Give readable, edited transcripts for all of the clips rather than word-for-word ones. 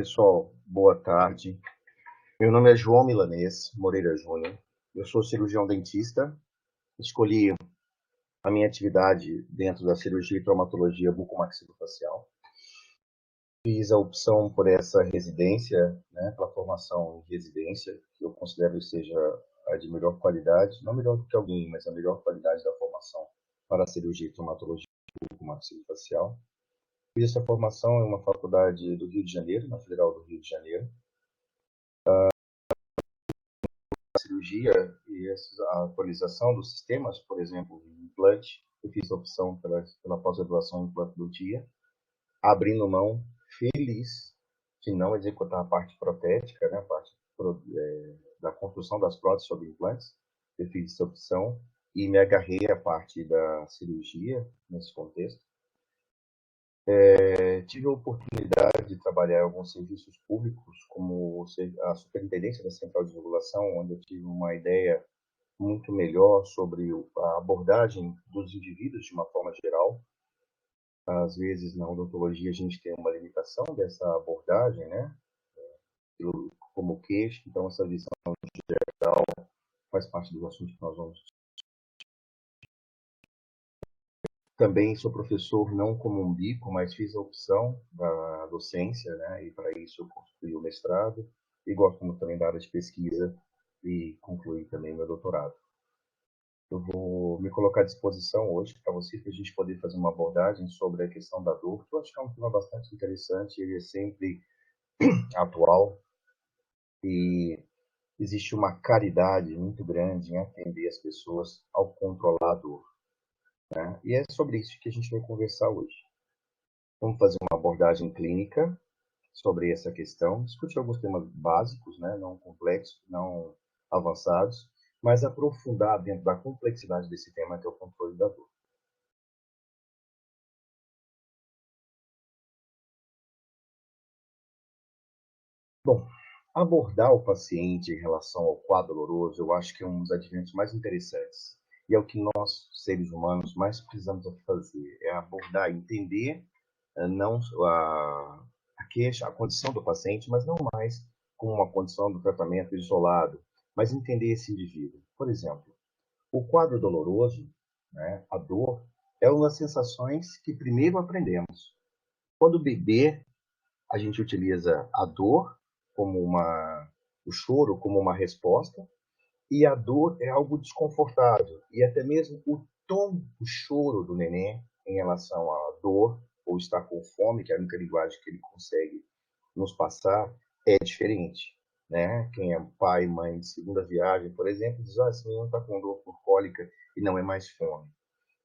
Pessoal, boa tarde. Meu nome é João Milanês Moreira Júnior. Eu sou cirurgião dentista. Escolhi a minha atividade dentro da cirurgia e traumatologia bucomaxilofacial. Fiz a opção por essa residência, pela formação em residência, que eu considero que seja a de melhor qualidade, não melhor do que alguém, mas a melhor qualidade da formação para a cirurgia e traumatologia bucomaxilofacial. Fiz essa formação em uma faculdade do Rio de Janeiro, na Federal do Rio de Janeiro. Cirurgia e a atualização dos sistemas, por exemplo, implante, eu fiz a opção pela pós-graduação em implantologia, abrindo mão, feliz, de não executar a parte protética, a parte da construção das próteses sobre implantes. Eu fiz essa opção e me agarrei à parte da cirurgia nesse contexto. Tive a oportunidade de trabalhar em alguns serviços públicos, como a Superintendência da Central de Regulação, onde eu tive uma ideia muito melhor sobre a abordagem dos indivíduos de uma forma geral. Às vezes, na odontologia, a gente tem uma limitação dessa abordagem, como queixo. Então, essa visão geral faz parte dos assuntos que nós vamos. Também sou professor não como um bico, mas fiz a opção da docência, e para isso eu construí o mestrado e gosto muito também da área de pesquisa e concluí também meu doutorado. Eu vou me colocar à disposição hoje para vocês, para a gente poder fazer uma abordagem sobre a questão da dor, que eu acho que é um tema bastante interessante, ele é sempre atual e existe uma caridade muito grande em atender as pessoas ao controlar a dor. E é sobre isso que a gente vai conversar hoje. Vamos fazer uma abordagem clínica sobre essa questão, discutir alguns temas básicos, não complexos, não avançados, mas aprofundar dentro da complexidade desse tema, que é o controle da dor. Bom, abordar o paciente em relação ao quadro doloroso, eu acho que é um dos adventos mais interessantes. E é o que nós, seres humanos, mais precisamos fazer, é abordar, entender não a queixa, a condição do paciente, mas não mais como uma condição do tratamento isolado, mas entender esse indivíduo. Por exemplo, o quadro doloroso, a dor, é uma das sensações que primeiro aprendemos. Quando bebê, a gente utiliza a dor como o choro como uma resposta, e a dor é algo desconfortável, e até mesmo o tom do choro do neném em relação à dor, ou estar com fome, que é a única linguagem que ele consegue nos passar, é diferente. Quem é pai e mãe de segunda viagem, por exemplo, diz, esse menino está com dor por cólica e não é mais fome.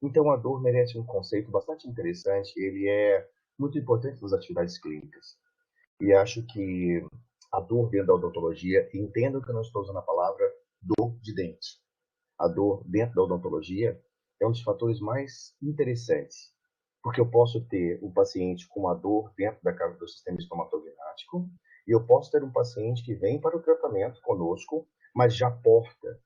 Então, a dor merece um conceito bastante interessante, ele é muito importante nas atividades clínicas. E acho que a dor dentro da odontologia, entendo que eu não estou usando a palavra dor de dente. A dor dentro da odontologia é um dos fatores mais interessantes, porque eu posso ter um paciente com uma dor dentro do sistema estomatognático e eu posso ter um paciente que vem para o tratamento conosco, mas já porta,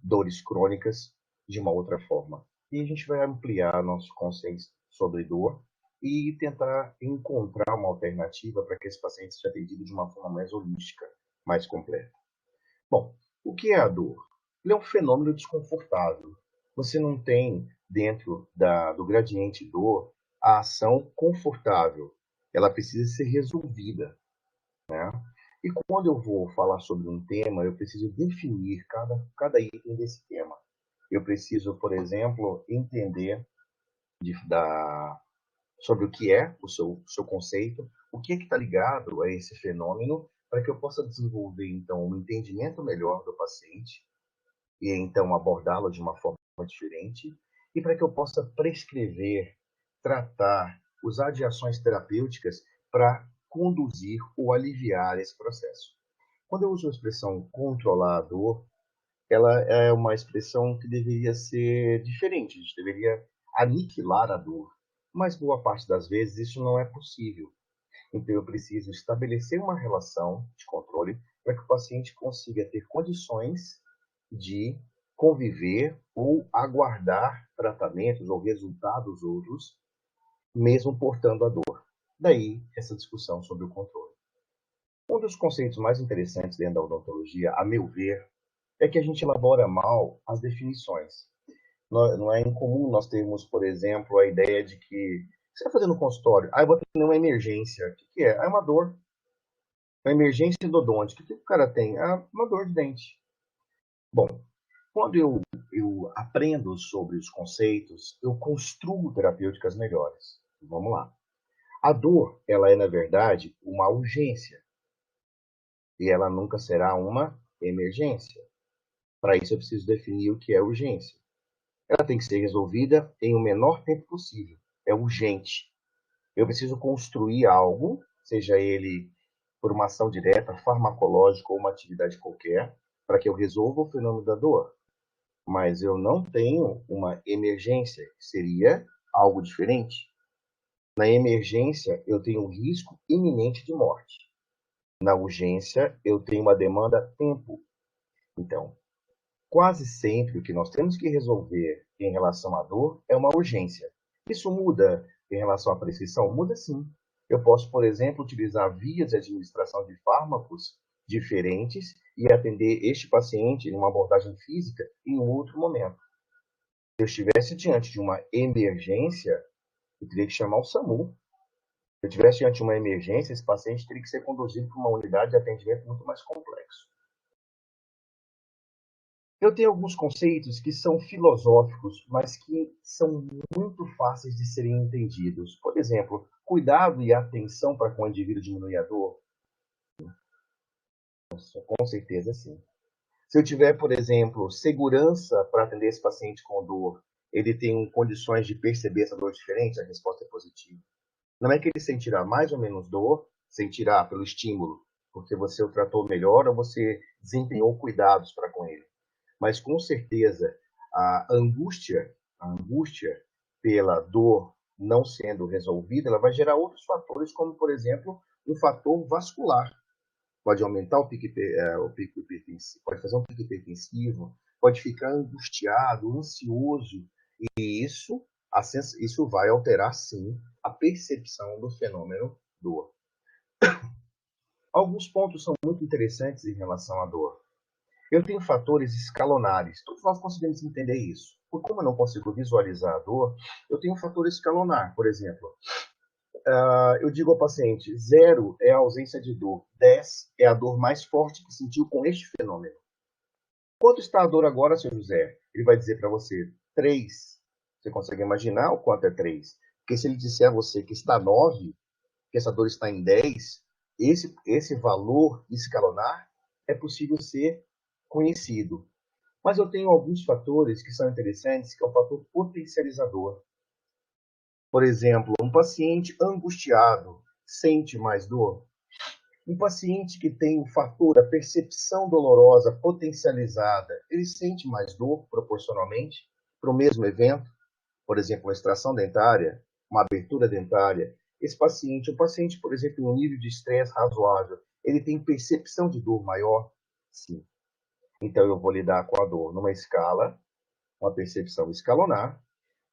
dores crônicas de uma outra forma. E a gente vai ampliar nosso conceito sobre dor e tentar encontrar uma alternativa para que esse paciente seja atendido de uma forma mais holística, mais completa. Bom, o que é a dor? Ele é um fenômeno desconfortável. Você não tem, dentro do gradiente dor, a ação confortável. Ela precisa ser resolvida. E quando eu vou falar sobre um tema, eu preciso definir cada item desse tema. Eu preciso, por exemplo, entender sobre o que é o seu conceito, o que está ligado a esse fenômeno, para que eu possa desenvolver, então, um entendimento melhor do paciente e, então, abordá-lo de uma forma diferente, e para que eu possa prescrever, tratar, usar de ações terapêuticas para conduzir ou aliviar esse processo. Quando eu uso a expressão controlar a dor, ela é uma expressão que deveria ser diferente, a gente deveria aniquilar a dor, mas boa parte das vezes isso não é possível. Então eu preciso estabelecer uma relação de controle para que o paciente consiga ter condições de conviver ou aguardar tratamentos ou resultados outros, mesmo portando a dor. Daí essa discussão sobre o controle. Um dos conceitos mais interessantes dentro da odontologia, a meu ver, é que a gente elabora mal as definições. Não é incomum nós termos, por exemplo, a ideia de que você está fazendo um consultório, eu vou ter uma emergência. O que é? É uma dor. Uma emergência endodôntica. O que o cara tem? Uma dor de dente. Bom, quando eu aprendo sobre os conceitos, eu construo terapêuticas melhores. Vamos lá. A dor, ela é, na verdade, uma urgência. E ela nunca será uma emergência. Para isso, eu preciso definir o que é urgência. Ela tem que ser resolvida em o menor tempo possível. É urgente. Eu preciso construir algo, seja ele por uma ação direta, farmacológica ou uma atividade qualquer, para que eu resolva o fenômeno da dor. Mas eu não tenho uma emergência, que seria algo diferente. Na emergência, eu tenho um risco iminente de morte. Na urgência, eu tenho uma demanda tempo. Então, quase sempre o que nós temos que resolver em relação à dor é uma urgência. Isso muda em relação à prescrição? Muda sim. Eu posso, por exemplo, utilizar vias de administração de fármacos diferentes e atender este paciente em uma abordagem física em um outro momento. Se eu estivesse diante de uma emergência, eu teria que chamar o SAMU. Se eu estivesse diante de uma emergência, esse paciente teria que ser conduzido para uma unidade de atendimento muito mais complexo. Eu tenho alguns conceitos que são filosóficos, mas que são muito fáceis de serem entendidos. Por exemplo, cuidado e atenção para com o indivíduo diminuir a dor. Com certeza, sim. Se eu tiver, por exemplo, segurança para atender esse paciente com dor, ele tem condições de perceber essa dor diferente, a resposta é positiva. Não é que ele sentirá mais ou menos dor, sentirá pelo estímulo, porque você o tratou melhor ou você desempenhou cuidados para com ele. Mas com certeza a angústia pela dor não sendo resolvida, ela vai gerar outros fatores, como por exemplo, um fator vascular. Pode aumentar o pico hipertensivo, pode fazer um pico hipertensivo, pode ficar angustiado, ansioso, e isso vai alterar sim a percepção do fenômeno dor. Alguns pontos são muito interessantes em relação à dor. Eu tenho fatores escalonares. Todos nós conseguimos entender isso. Por como eu não consigo visualizar a dor, eu tenho um fator escalonar. Por exemplo, eu digo ao paciente, 0 é a ausência de dor, 10 é a dor mais forte que sentiu com este fenômeno. Quanto está a dor agora, seu José? Ele vai dizer para você, 3. Você consegue imaginar o quanto é 3? Porque se ele disser a você que está 9, que essa dor está em 10, esse valor escalonar é possível ser conhecido. Mas eu tenho alguns fatores que são interessantes, que é o fator potencializador. Por exemplo, um paciente angustiado sente mais dor. Um paciente que tem o fator, a percepção dolorosa potencializada, ele sente mais dor proporcionalmente para o mesmo evento. Por exemplo, uma extração dentária, uma abertura dentária. O paciente, por exemplo, em um nível de estresse razoável, ele tem percepção de dor maior? Sim. Então, eu vou lidar com a dor numa escala, uma percepção escalonar,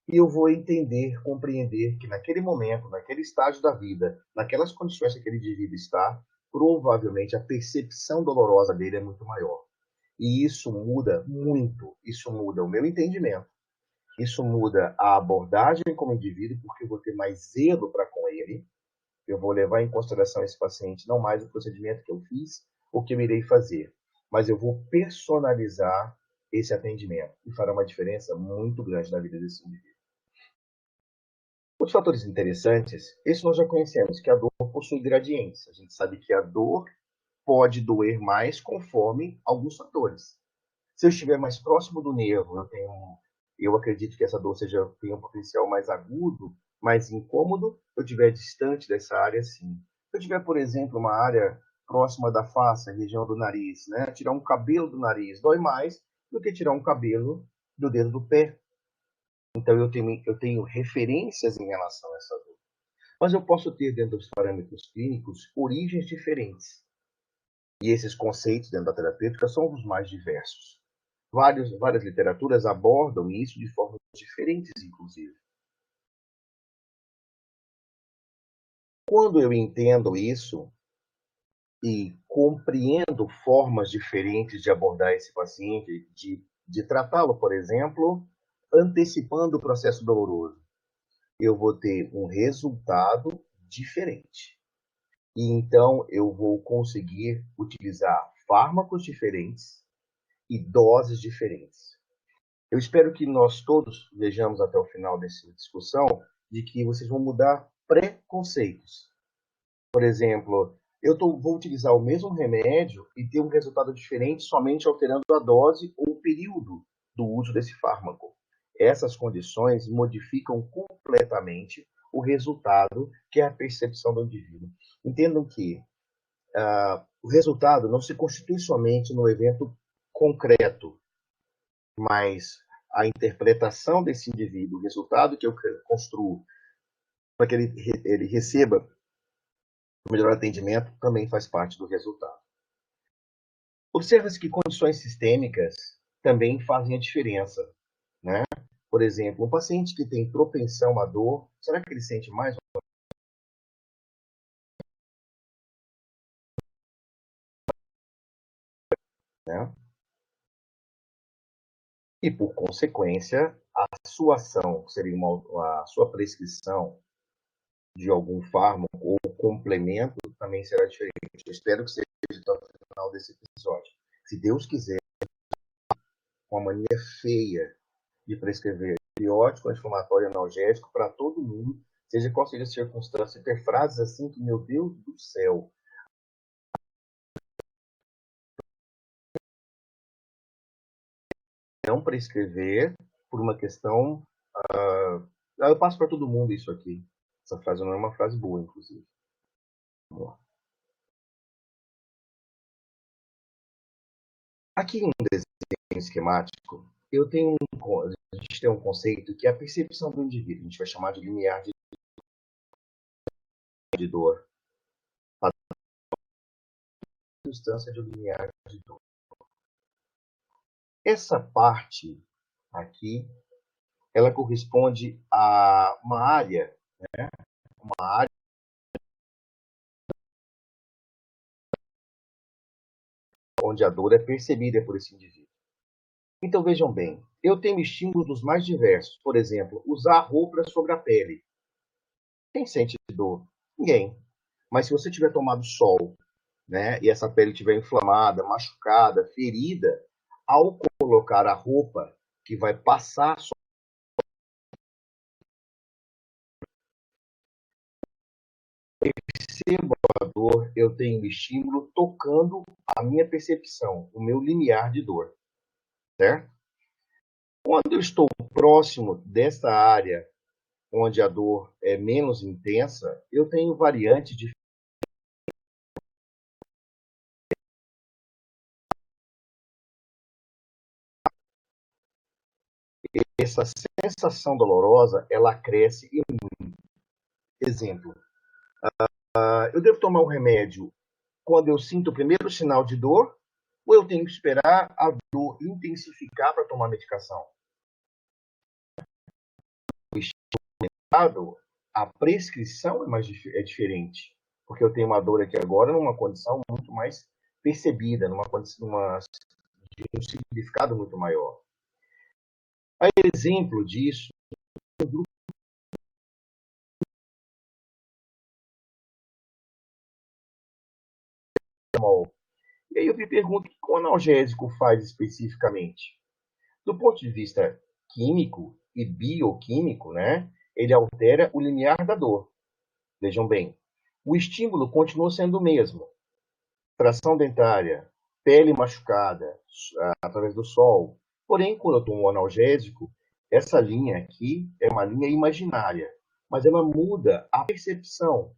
e eu vou entender, compreender que naquele momento, naquele estágio da vida, naquelas condições que aquele indivíduo está, provavelmente a percepção dolorosa dele é muito maior. E isso muda muito, isso muda o meu entendimento, isso muda a abordagem como indivíduo, porque eu vou ter mais zelo para com ele, eu vou levar em consideração esse paciente, não mais o procedimento que eu fiz, o que eu irei fazer, mas eu vou personalizar esse atendimento, e fará uma diferença muito grande na vida desse indivíduo. Os fatores interessantes, isso nós já conhecemos, que a dor possui gradientes. A gente sabe que a dor pode doer mais conforme alguns fatores. Se eu estiver mais próximo do nervo, eu acredito que essa dor tenha um potencial mais agudo, mais incômodo. Se eu estiver distante dessa área, sim. Se eu tiver, por exemplo, uma área próxima da face, a região do nariz, né? Tirar um cabelo do nariz dói mais do que tirar um cabelo do dedo do pé. Então, eu tenho referências em relação a essa dor. Mas eu posso ter, dentro dos parâmetros clínicos, origens diferentes. E esses conceitos dentro da terapêutica são os mais diversos. Várias literaturas abordam isso de formas diferentes, inclusive. Quando eu entendo isso, e compreendo formas diferentes de abordar esse paciente, de tratá-lo, por exemplo, antecipando o processo doloroso, eu vou ter um resultado diferente. E então eu vou conseguir utilizar fármacos diferentes e doses diferentes. Eu espero que nós todos vejamos até o final dessa discussão de que vocês vão mudar preconceitos. Por exemplo, vou utilizar o mesmo remédio e ter um resultado diferente somente alterando a dose ou o período do uso desse fármaco. Essas condições modificam completamente o resultado, que é a percepção do indivíduo. Entendam que o resultado não se constitui somente no evento concreto, mas a interpretação desse indivíduo, o resultado que eu construo para que ele receba o melhor atendimento, também faz parte do resultado. Observa-se que condições sistêmicas também fazem a diferença, né? Por exemplo, um paciente que tem propensão à dor, será que ele sente mais? Né? E, por consequência, a sua ação, seria a sua prescrição de algum fármaco ou complemento também será diferente. Eu espero que seja até o final desse episódio. Se Deus quiser, uma mania feia de prescrever antibiótico, anti-inflamatório, analgésico para todo mundo, seja qual seja a circunstância, ter frases assim que, meu Deus do céu, não prescrever por uma questão. Eu passo para todo mundo isso aqui. Essa frase não é uma frase boa, inclusive. Vamos lá. Aqui um desenho esquemático, a gente tem um conceito que é a percepção do indivíduo. A gente vai chamar de limiar de dor. A substância de limiar de dor. Essa parte aqui, ela corresponde a uma área, né? Uma área onde a dor é percebida por esse indivíduo. Então vejam bem, eu tenho estímulos dos mais diversos. Por exemplo, usar roupas sobre a pele. Quem sente dor? Ninguém. Mas se você tiver tomado sol, né, e essa pele estiver inflamada, machucada, ferida, ao colocar a roupa que vai passar percebo a dor, eu tenho estímulo tocando a minha percepção, o meu limiar de dor, certo? Quando eu estou próximo dessa área onde a dor é menos intensa, eu tenho variante de essa sensação dolorosa, ela cresce e exemplo, eu devo tomar um remédio quando eu sinto o primeiro sinal de dor ou eu tenho que esperar a dor intensificar para tomar medicação? A prescrição é diferente, porque eu tenho uma dor aqui agora numa condição muito mais percebida, numa condição, de um significado muito maior. A exemplo disso, e aí eu me pergunto o que o analgésico faz especificamente. Do ponto de vista químico e bioquímico, né, ele altera o limiar da dor. Vejam bem, o estímulo continua sendo o mesmo. Tração dentária, pele machucada através do sol. Porém, quando eu tomo um analgésico, essa linha aqui é uma linha imaginária, mas ela muda a percepção.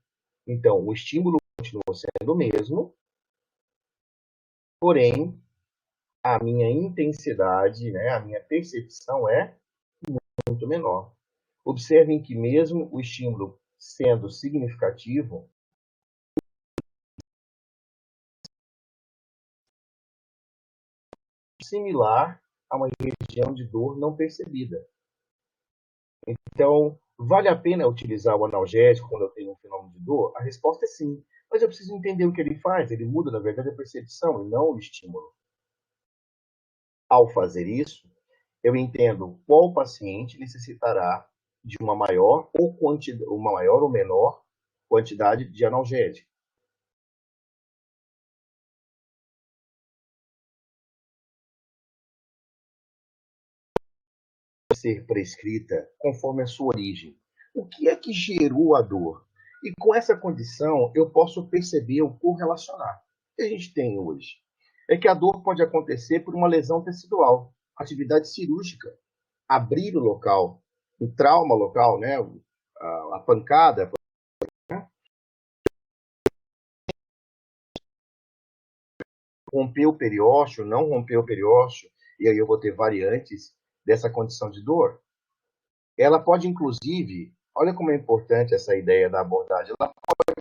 Então, o estímulo continua sendo o mesmo, porém, a minha intensidade, né, a minha percepção é muito menor. Observem que mesmo o estímulo sendo significativo, similar a uma região de dor não percebida. Então, vale a pena utilizar o analgésico quando eu tenho um fenômeno de dor? A resposta é sim, Mas eu preciso entender o que ele faz. Ele muda, na verdade, a percepção e não o estímulo. Ao fazer isso, eu entendo qual paciente necessitará de uma maior ou menor quantidade de analgésico. Ser prescrita conforme a sua origem. O que é que gerou a dor? E com essa condição, eu posso perceber ou correlacionar. O que a gente tem hoje é que a dor pode acontecer por uma lesão tecidual, atividade cirúrgica, abrir o local, o trauma local, né? A pancada, romper o periósteo, não romper o periósteo, e aí eu vou ter variantes dessa condição de dor. Ela pode, inclusive, olha como é importante essa ideia da abordagem, ela pode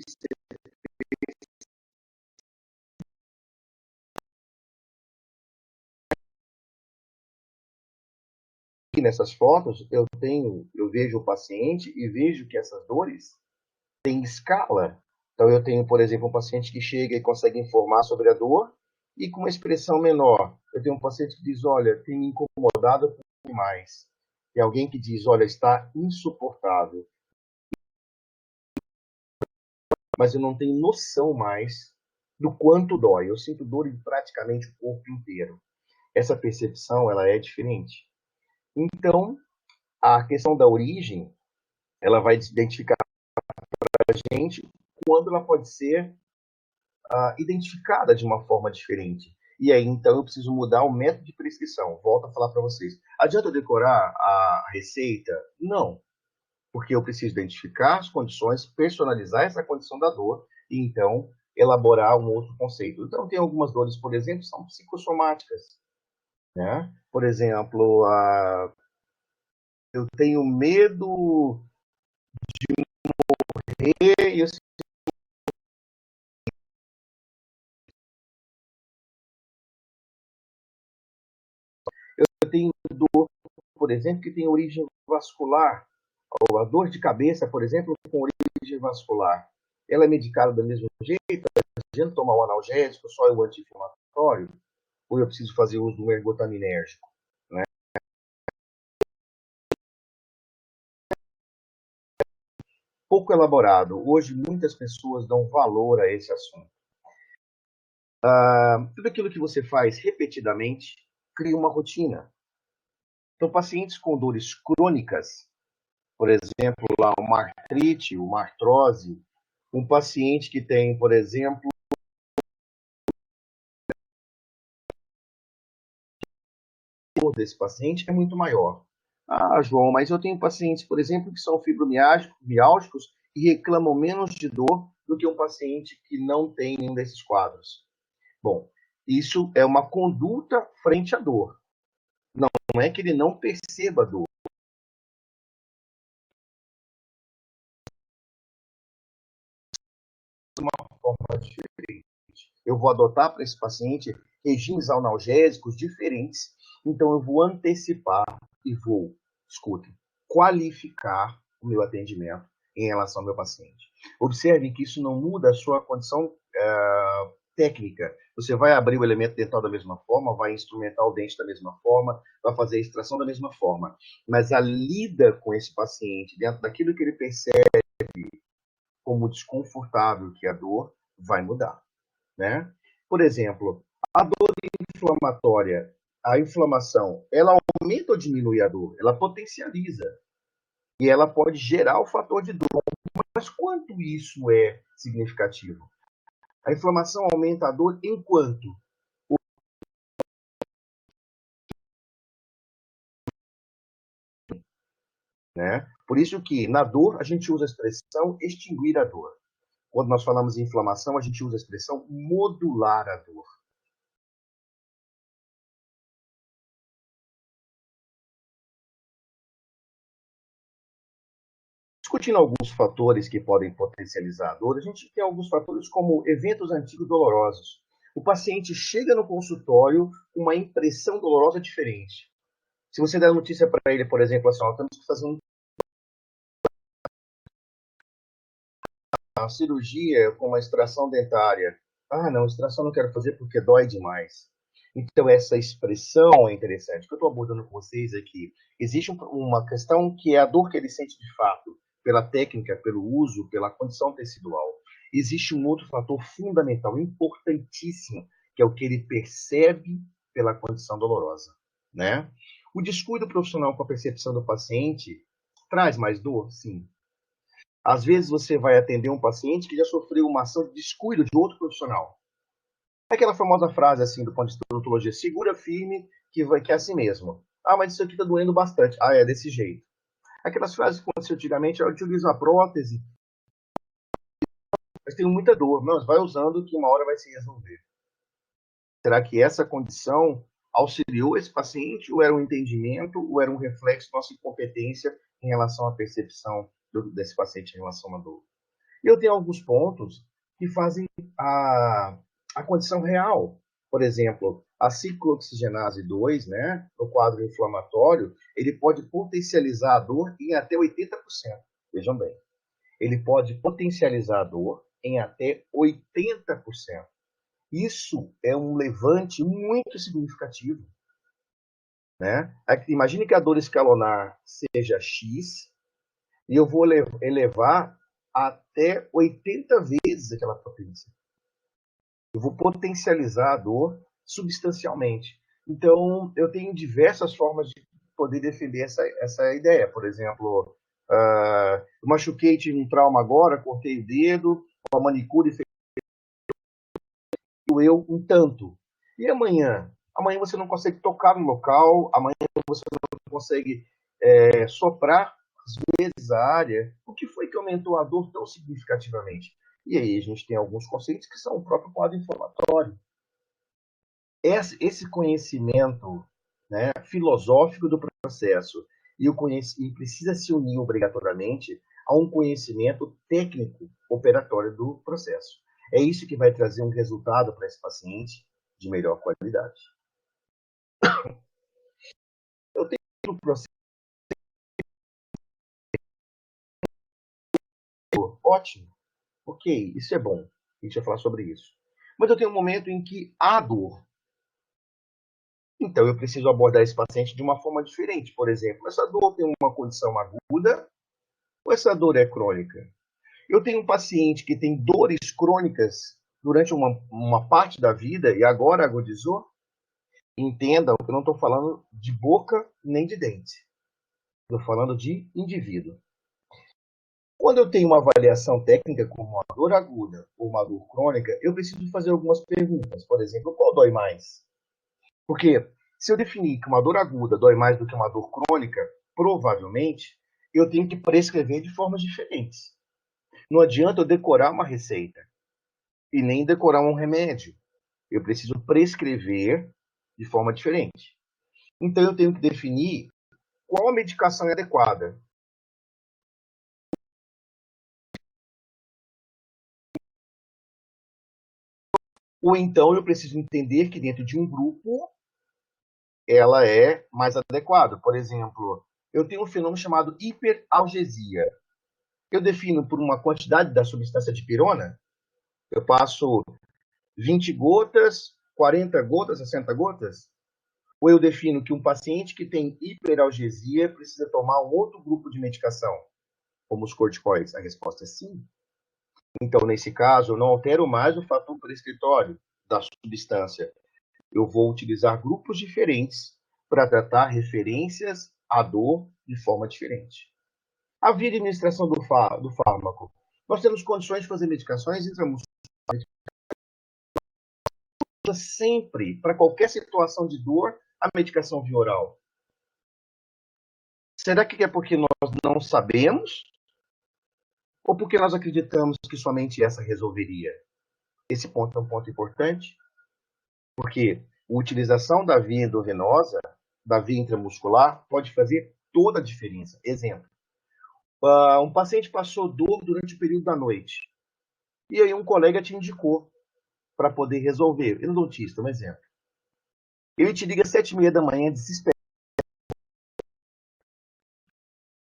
ser aqui nessas fotos, eu vejo o paciente e vejo que essas dores têm escala. Então, eu tenho, por exemplo, um paciente que chega e consegue informar sobre a dor e com uma expressão menor. Eu tenho um paciente que diz, olha, tem me incomodado demais. Tem alguém que diz, olha, está insuportável. Mas eu não tenho noção mais do quanto dói. Eu sinto dor em praticamente o corpo inteiro. Essa percepção, ela é diferente. Então, a questão da origem, ela vai identificar a gente quando ela pode ser identificada de uma forma diferente. E aí, então, eu preciso mudar o método de prescrição. Volto a falar para vocês. Adianta eu decorar a receita? Não, porque eu preciso identificar as condições, personalizar essa condição da dor e, então, elaborar um outro conceito. Então, tem algumas dores, por exemplo, são psicossomáticas. Né? Por exemplo, eu tenho medo de eu tenho dor, por exemplo, que tem origem vascular, ou a dor de cabeça, por exemplo, com origem vascular. Ela é medicada do mesmo jeito? Adianta tomar um analgésico, só o anti-inflamatório? Ou eu preciso fazer uso do ergotaminérgico? Né? Pouco elaborado. Hoje, muitas pessoas dão valor a esse assunto. Tudo aquilo que você faz repetidamente cria uma rotina. Então, pacientes com dores crônicas, por exemplo, lá uma artrite, uma artrose, um paciente que tem, por exemplo, a dor desse paciente é muito maior. Ah, João, mas eu tenho pacientes, por exemplo, que são fibromiálgicos e reclamam menos de dor do que um paciente que não tem nenhum desses quadros. Bom, isso é uma conduta frente à dor. Não é que ele não perceba a dor. De uma forma diferente. Eu vou adotar para esse paciente regimes analgésicos diferentes, então eu vou antecipar e vou, escutem, qualificar o meu atendimento em relação ao meu paciente. Observe que isso não muda a sua condição técnica. Você vai abrir o elemento dental da mesma forma, vai instrumentar o dente da mesma forma, vai fazer a extração da mesma forma, mas a lida com esse paciente dentro daquilo que ele percebe como desconfortável, que é a dor, vai mudar. Né? Por exemplo, a dor inflamatória, a inflamação, ela aumenta ou diminui a dor? Ela potencializa. E ela pode gerar o fator de dor. Mas quanto isso é significativo? A inflamação aumenta a dor enquanto? Né? Por isso que na dor a gente usa a expressão extinguir a dor. Quando nós falamos em inflamação, a gente usa a expressão modular a dor. Discutindo alguns fatores que podem potencializar a dor, a gente tem alguns fatores como eventos antigos dolorosos. O paciente chega no consultório com uma impressão dolorosa diferente. Se você der a notícia para ele, por exemplo, assim, ó, temos que fazer um cirurgia com uma extração dentária. Ah, não, extração não quero fazer porque dói demais. Então, essa expressão é interessante. O que eu estou abordando com vocês é que existe uma questão que é a dor que ele sente de fato, pela técnica, pelo uso, pela condição tecidual. Existe um outro fator fundamental, importantíssimo, que é o que ele percebe pela condição dolorosa, né? O descuido profissional com a percepção do paciente traz mais dor? Sim. Às vezes você vai atender um paciente que já sofreu uma ação de descuido de outro profissional. É aquela famosa frase assim do ponto de vista da odontologia, segura firme que é assim mesmo. Ah, mas isso aqui está doendo bastante. Ah, é desse jeito. Aquelas frases que você antigamente, eu utilizo a prótese, mas tenho muita dor. Não, vai usando que uma hora vai se resolver. Será que essa condição auxiliou esse paciente ou era um entendimento ou era um reflexo da nossa incompetência em relação à percepção desse paciente em relação à dor? E eu tenho alguns pontos que fazem a condição real. Por exemplo, a ciclooxigenase 2, né, no quadro inflamatório, ele pode potencializar a dor em até 80%. Vejam bem, ele pode potencializar a dor em até 80%. Isso é um levante muito significativo, né? Imagine que a dor escalonar seja X e eu vou elevar até 80 vezes aquela potência. Eu vou potencializar a dor substancialmente. Então, eu tenho diversas formas de poder defender essa ideia. Por exemplo, eu machuquei, tive um trauma agora, cortei o dedo, a manicure fez doeu um tanto. E amanhã? Amanhã você não consegue tocar no local, amanhã você não consegue soprar às vezes a área. O que foi que aumentou a dor tão significativamente? E aí a gente tem alguns conceitos que são o próprio quadro inflamatório. Esse conhecimento, né, filosófico do processo e precisa se unir obrigatoriamente a um conhecimento técnico operatório do processo. É isso que vai trazer um resultado para esse paciente de melhor qualidade. Eu tenho um processo ótimo, ok, isso é bom, a gente vai falar sobre isso. Mas eu tenho um momento em que há dor. Então, eu preciso abordar esse paciente de uma forma diferente. Por exemplo, essa dor tem uma condição aguda ou essa dor é crônica? Eu tenho um paciente que tem dores crônicas durante uma parte da vida e agora agudizou. Entendam que eu não estou falando de boca nem de dente. Estou falando de indivíduo. Quando eu tenho uma avaliação técnica como uma dor aguda ou uma dor crônica, eu preciso fazer algumas perguntas. Por exemplo, qual dói mais? Porque se eu definir que uma dor aguda dói mais do que uma dor crônica, provavelmente eu tenho que prescrever de formas diferentes. Não adianta eu decorar uma receita e nem decorar um remédio. Eu preciso prescrever de forma diferente. Então eu tenho que definir qual a medicação é adequada. Ou então eu preciso entender que dentro de um grupo ela é mais adequada. Por exemplo, eu tenho um fenômeno chamado hiperalgesia. Eu defino por uma quantidade da substância dipirona, eu passo 20 gotas, 40 gotas, 60 gotas, ou eu defino que um paciente que tem hiperalgesia precisa tomar um outro grupo de medicação, como os corticoides? A resposta é sim. Então, nesse caso, eu não altero mais o fator prescritório da substância. Eu vou utilizar grupos diferentes para tratar referências à dor de forma diferente. A via de administração do fármaco. Nós temos condições de fazer medicações intramusculares sempre, para qualquer situação de dor, a medicação via oral. Será que é porque nós não sabemos? Ou porque nós acreditamos que somente essa resolveria? Esse ponto é um ponto importante, porque a utilização da via endovenosa, da via intramuscular, pode fazer toda a diferença. Exemplo, um paciente passou dor durante o período da noite, e aí um colega te indicou para poder resolver. Endodontista, um exemplo. Ele te liga às 7h30 da manhã, desesperado.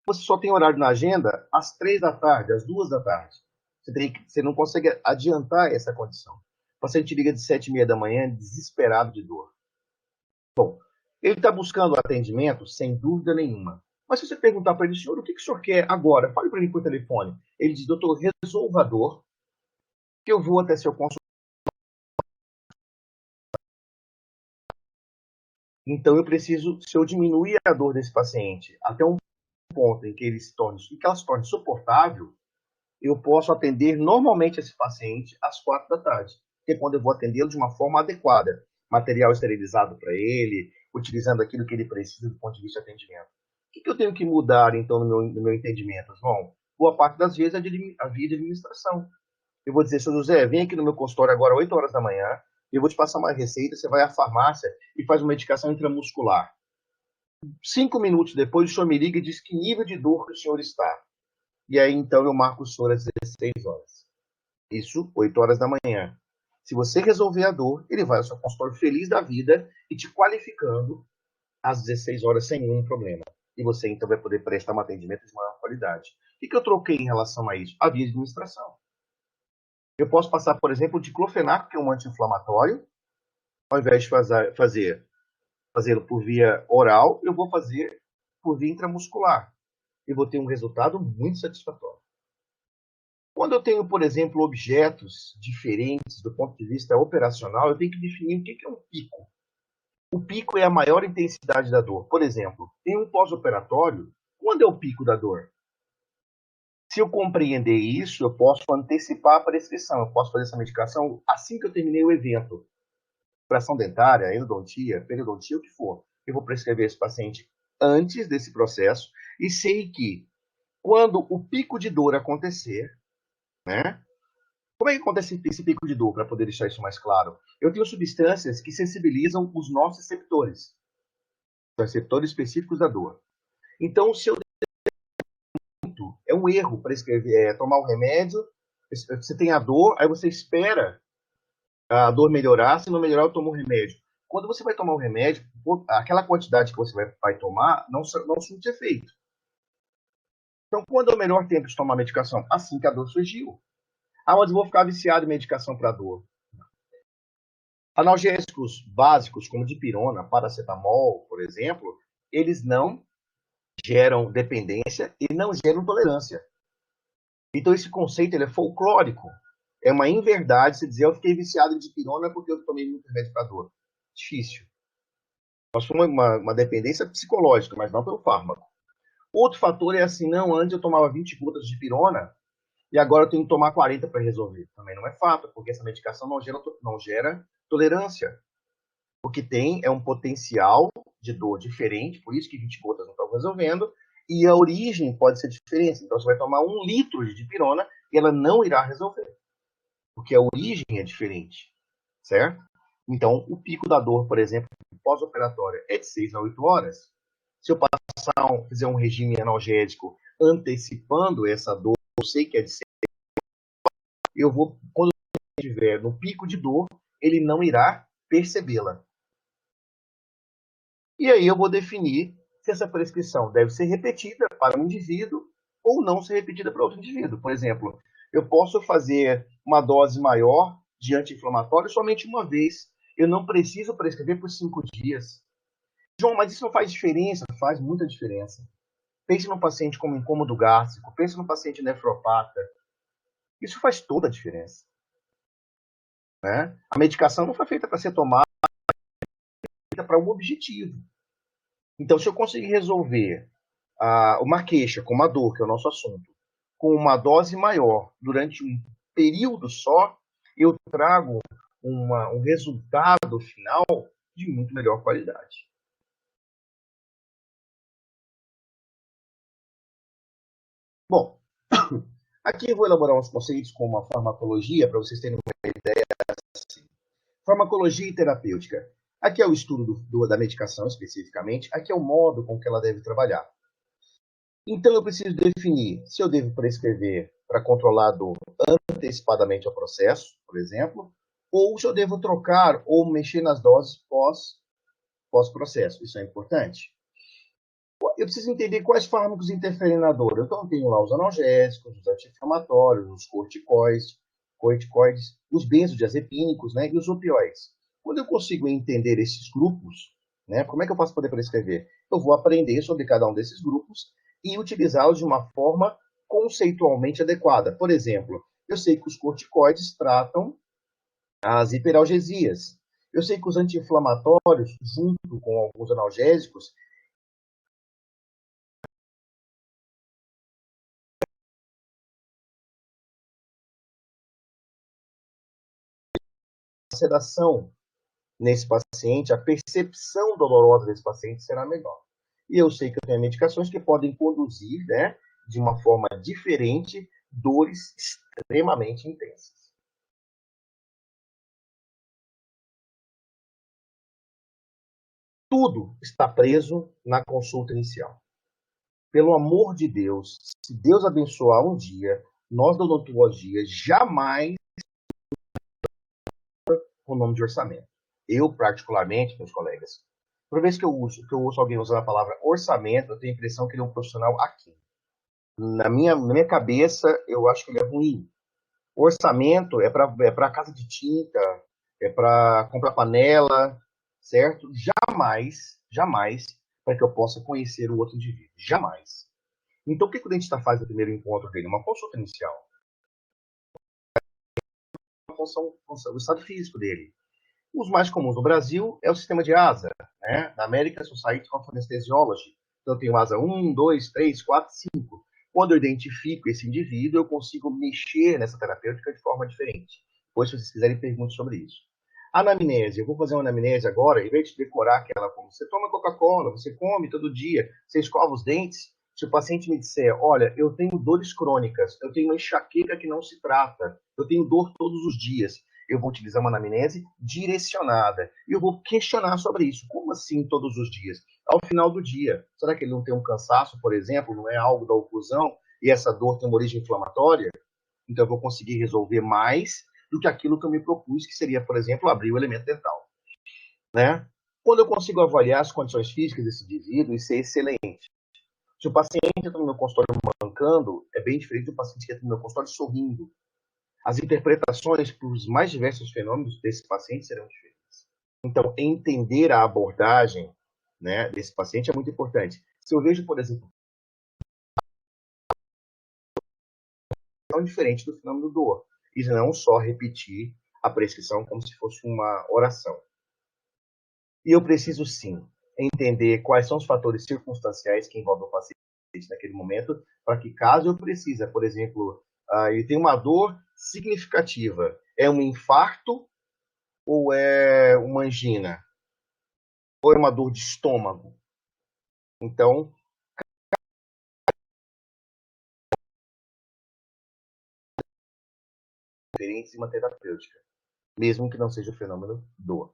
Você só tem horário na agenda às 3 da tarde, às 2 da tarde. Você não consegue adiantar essa condição. O paciente liga de 7h30 da manhã, desesperado de dor. Bom, ele está buscando atendimento, sem dúvida nenhuma. Mas se você perguntar para ele, senhor, o que o senhor quer agora? Fale para mim por telefone. Ele diz, doutor, resolva a dor, que eu vou até seu consultório. Então eu preciso, se eu diminuir a dor desse paciente até um ponto em que ela se torne suportável, eu posso atender normalmente esse paciente às 4 da tarde, que é quando eu vou atendê-lo de uma forma adequada. Material esterilizado para ele, utilizando aquilo que ele precisa do ponto de vista de atendimento. O que eu tenho que mudar, então, no meu entendimento, João? Boa parte das vezes é a via de administração. Eu vou dizer, seu José, vem aqui no meu consultório agora, 8 horas da manhã, eu vou te passar uma receita, você vai à farmácia e faz uma medicação intramuscular. 5 minutos depois, o senhor me liga e diz que nível de dor que o senhor está. E aí, então, eu marco o senhor às 16 horas. Isso, 8 horas da manhã. Se você resolver a dor, ele vai ao seu consultório feliz da vida e te qualificando às 16 horas sem nenhum problema. E você, então, vai poder prestar um atendimento de maior qualidade. O que eu troquei em relação a isso? A via de administração. Eu posso passar, por exemplo, o diclofenaco, que é um anti-inflamatório, ao invés de fazê-lo por via oral, eu vou fazer por via intramuscular. E vou ter um resultado muito satisfatório. Quando eu tenho, por exemplo, objetos diferentes do ponto de vista operacional, eu tenho que definir o que é um pico. O pico é a maior intensidade da dor. Por exemplo, em um pós-operatório, quando é o pico da dor? Se eu compreender isso, eu posso antecipar a prescrição. Eu posso fazer essa medicação assim que eu terminei o evento. Extração dentária, endodontia, periodontia, o que for. Eu vou prescrever esse paciente antes desse processo e sei que quando o pico de dor acontecer, né? Como é que acontece esse pico de dor, para poder deixar isso mais claro? Eu tenho substâncias que sensibilizam os nossos receptores, os receptores específicos da dor. Então, se eu é um erro prescrever, tomar um remédio, você tem a dor, aí você espera a dor melhorar, se não melhorar, eu tomo um remédio. Quando você vai tomar um remédio, aquela quantidade que você vai tomar não surte efeito. Então, quando é o melhor tempo de tomar medicação? Assim que a dor surgiu. Aonde eu vou ficar viciado em medicação para dor? Analgésicos básicos, como dipirona, paracetamol, por exemplo, eles não geram dependência e não geram tolerância. Então, esse conceito ele é folclórico. É uma inverdade se dizer eu fiquei viciado em dipirona porque eu tomei muito remédio para dor. Difícil. Nós somos uma dependência psicológica, mas não pelo fármaco. Outro fator é assim, não, antes eu tomava 20 gotas de dipirona e agora eu tenho que tomar 40 para resolver. Também não é fato, porque essa medicação não gera tolerância. O que tem é um potencial de dor diferente, por isso que 20 gotas não estão resolvendo, e a origem pode ser diferente. Então, você vai tomar 1 litro de dipirona e ela não irá resolver, porque a origem é diferente, certo? Então, o pico da dor, por exemplo, pós-operatória é de 6 a 8 horas. Se eu fizer um regime analgésico antecipando essa dor, eu sei que é de 6, eu vou, quando eu estiver no pico de dor, ele não irá percebê-la. E aí eu vou definir se essa prescrição deve ser repetida para um indivíduo ou não ser repetida para outro indivíduo. Por exemplo, eu posso fazer uma dose maior de anti-inflamatório somente uma vez. Eu não preciso prescrever por 5 dias. João, mas isso não faz diferença? Faz muita diferença. Pense num paciente com incômodo gástrico, pense num paciente nefropata. Isso faz toda a diferença. Né? A medicação não foi feita para ser tomada, foi feita para um objetivo. Então, se eu conseguir resolver uma queixa, com uma dor, que é o nosso assunto, com uma dose maior durante um período só, eu trago um resultado final de muito melhor qualidade. Bom, aqui eu vou elaborar uns conceitos como a farmacologia, para vocês terem uma ideia. Assim. Farmacologia e terapêutica. Aqui é o estudo da medicação, especificamente. Aqui é o modo com que ela deve trabalhar. Então, eu preciso definir se eu devo prescrever para controlar a dor antecipadamente ao processo, por exemplo, ou se eu devo trocar ou mexer nas doses pós-processo. Isso é importante. eu preciso entender quais fármacos interferem na dor. Então, eu tenho lá os analgésicos, os anti-inflamatórios, os corticoides, os benzodiazepínicos, né, e os opioides. Quando eu consigo entender esses grupos, né, como é que eu posso poder prescrever? Eu vou aprender sobre cada um desses grupos e utilizá-los de uma forma conceitualmente adequada. Por exemplo, eu sei que os corticoides tratam as hiperalgesias. Eu sei que os anti-inflamatórios, junto com alguns analgésicos, a sedação nesse paciente, a percepção dolorosa desse paciente será melhor. E eu sei que eu tenho medicações que podem conduzir, né, de uma forma diferente, dores extremamente intensas. Tudo está preso na consulta inicial. Pelo amor de Deus, se Deus abençoar um dia, nós da odontologia jamais com o nome de orçamento. Eu, particularmente, meus colegas, toda vez que eu ouço alguém usando a palavra orçamento, eu tenho a impressão que ele é um profissional aqui. Na minha cabeça, eu acho que ele é ruim. Orçamento é para casa de tinta, é para comprar panela, certo? Jamais, jamais, para que eu possa conhecer o outro indivíduo. Jamais. Então, o que o dentista faz no primeiro encontro dele? Uma consulta inicial. Uma função do estado físico dele. Os mais comuns no Brasil é o sistema de ASA, né? Na América Society of Anesthesiology. Então, eu tenho ASA 1, 2, 3, 4, 5. Quando eu identifico esse indivíduo, eu consigo mexer nessa terapêutica de forma diferente. Depois, se vocês quiserem, pergunte sobre isso. Anamnese. Eu vou fazer uma anamnese agora, em vez de decorar aquela como você toma Coca-Cola, você come todo dia, você escova os dentes. Se o paciente me disser, olha, eu tenho dores crônicas, eu tenho uma enxaqueca que não se trata, eu tenho dor todos os dias, eu vou utilizar uma anamnese direcionada. E eu vou questionar sobre isso. Como assim todos os dias? Ao final do dia, será que ele não tem um cansaço, por exemplo, não é algo da oclusão e essa dor tem uma origem inflamatória? Então eu vou conseguir resolver mais do que aquilo que eu me propus, que seria, por exemplo, abrir o elemento dental, né? Quando eu consigo avaliar as condições físicas desse indivíduo, isso é excelente. Se o paciente entra no meu consultório mancando, é bem diferente do paciente que entra no meu consultório sorrindo. As interpretações para os mais diversos fenômenos desse paciente serão diferentes. Então, entender a abordagem, né, desse paciente é muito importante. Se eu vejo, por exemplo, tão diferente do fenômeno do dor, e não só repetir a prescrição como se fosse uma oração. E eu preciso, sim, entender quais são os fatores circunstanciais que envolvem o paciente naquele momento, para que caso eu precise, por exemplo, ele tem uma dor significativa, é um infarto ou é uma angina? Ou é uma dor de estômago? Então, diferentes em uma terapêutica, mesmo que não seja o fenômeno dor.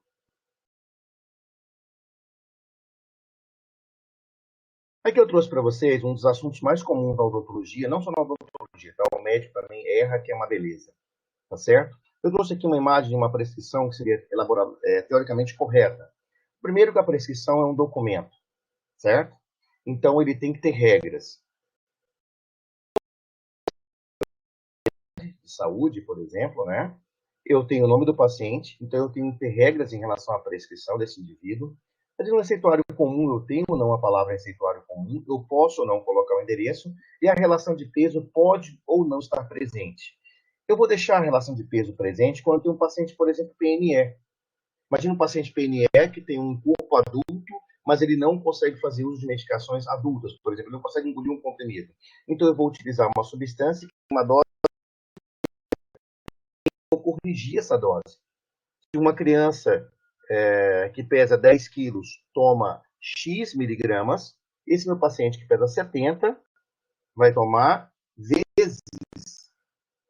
Aqui eu trouxe para vocês um dos assuntos mais comuns da odontologia, não só na odontologia, tá? O médico também erra, que é uma beleza, tá certo? Eu trouxe aqui uma imagem de uma prescrição que seria elaborada, teoricamente correta. Primeiro que a prescrição é um documento, certo? Então ele tem que ter regras de saúde, por exemplo, né? Eu tenho o nome do paciente, então eu tenho que ter regras em relação à prescrição desse indivíduo. Mas no receituário comum, eu tenho ou não a palavra receituário comum, eu posso ou não colocar o endereço, e a relação de peso pode ou não estar presente. Eu vou deixar a relação de peso presente quando tem um paciente, por exemplo, PNE. Imagina um paciente PNE que tem um corpo adulto, mas ele não consegue fazer uso de medicações adultas, por exemplo, ele não consegue engolir um comprimido. Então eu vou utilizar uma substância, uma dose, vou corrigir essa dose. Se uma criança que pesa 10 quilos toma X miligramas, esse meu paciente que pesa 70 vai tomar vezes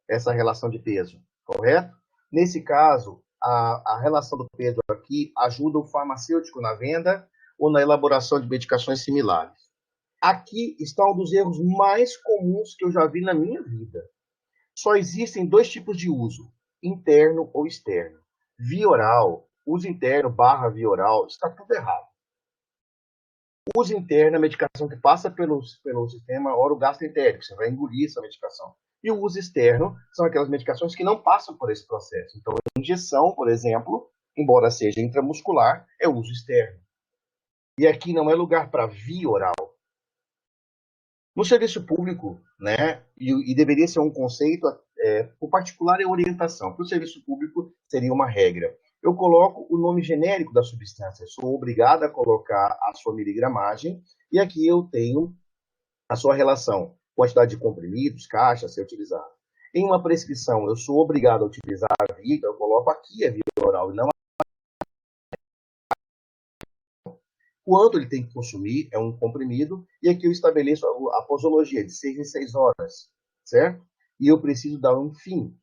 essa relação de peso, correto? Nesse caso, a relação do peso aqui ajuda o farmacêutico na venda ou na elaboração de medicações similares. Aqui está um dos erros mais comuns que eu já vi na minha vida. Só existem dois tipos de uso, interno ou externo. Via oral, uso interno barra via oral, está tudo errado. uso interno é a medicação que passa pelo sistema orogastroentérico, você vai engolir essa medicação. E o uso externo são aquelas medicações que não passam por esse processo. Então, a injeção, por exemplo, embora seja intramuscular, é uso externo. E aqui não é lugar para via oral. No serviço público, né, e deveria ser um conceito, o particular é orientação. Para o serviço público, seria uma regra. Eu coloco o nome genérico da substância, sou obrigado a colocar a sua miligramagem, e aqui eu tenho a sua relação, quantidade de comprimidos, caixa a ser utilizado. Em uma prescrição, eu sou obrigado a utilizar a via, eu coloco aqui a via oral e não quanto ele tem que consumir, é um comprimido, e aqui eu estabeleço a posologia de 6 em 6 horas, certo? E eu preciso dar um fim.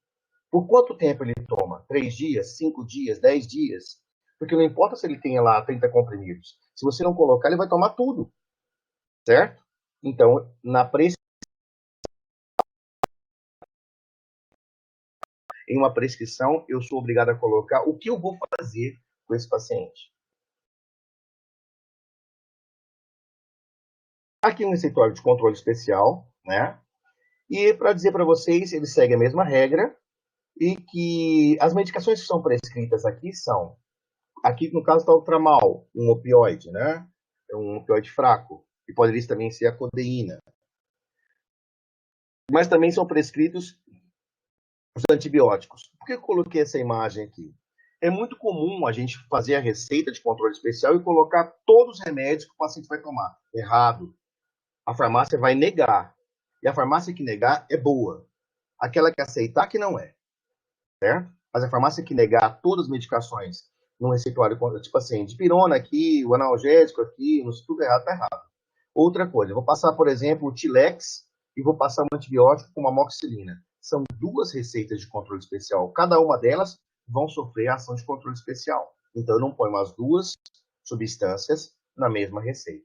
Por quanto tempo ele toma? 3 dias, 5 dias, 10 dias? Porque não importa se ele tem lá 30 comprimidos. Se você não colocar, ele vai tomar tudo, certo? Então, em uma prescrição, eu sou obrigado a colocar o que eu vou fazer com esse paciente. Aqui um receituário de controle especial, né? E para dizer para vocês, ele segue a mesma regra e que as medicações que são prescritas aqui são, aqui no caso está o tramal, um opioide, né? É um opioide fraco, e poderia também ser a codeína. Mas também são prescritos os antibióticos. Por que eu coloquei essa imagem aqui? É muito comum a gente fazer a receita de controle especial e colocar todos os remédios que o paciente vai tomar. Errado. A farmácia vai negar. E a farmácia que negar é boa. Aquela que aceitar que não é. Certo? Mas a farmácia que negar todas as medicações no receituário, tipo assim, dipirona aqui, o analgésico aqui, não sei tudo errado, tá errado. Outra coisa, eu vou passar, por exemplo, o Tilex e vou passar um antibiótico com uma amoxicilina. São duas receitas de controle especial. Cada uma delas vão sofrer a ação de controle especial. Então, eu não ponho as duas substâncias na mesma receita.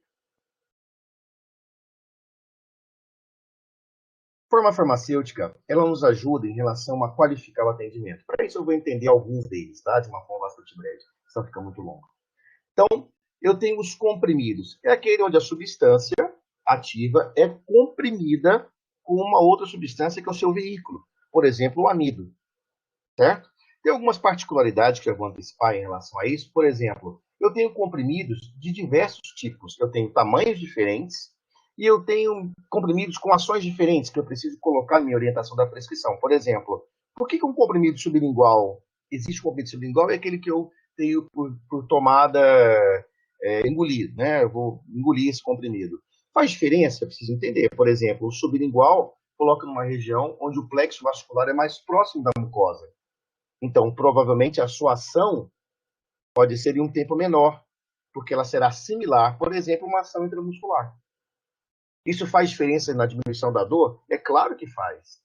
A forma farmacêutica, ela nos ajuda em relação a qualificar o atendimento. Para isso, eu vou entender alguns deles, tá? De uma forma bastante breve, senão fica muito longo. Então, eu tenho os comprimidos. É aquele onde a substância ativa é comprimida com uma outra substância que é o seu veículo. Por exemplo, o amido, certo? Tem algumas particularidades que eu vou antecipar em relação a isso. Por exemplo, eu tenho comprimidos de diversos tipos. Eu tenho tamanhos diferentes e eu tenho comprimidos com ações diferentes que eu preciso colocar na minha orientação da prescrição. Por exemplo, por que um comprimido sublingual existe? Um comprimido sublingual é aquele que eu tenho por tomada engolir, né? Eu vou engolir esse comprimido. Faz diferença? Eu preciso entender. Por exemplo, o sublingual coloca numa região onde o plexo vascular é mais próximo da mucosa. Então, provavelmente, a sua ação pode ser em um tempo menor, porque ela será similar, por exemplo, a uma ação intramuscular. Isso faz diferença na diminuição da dor? É claro que faz.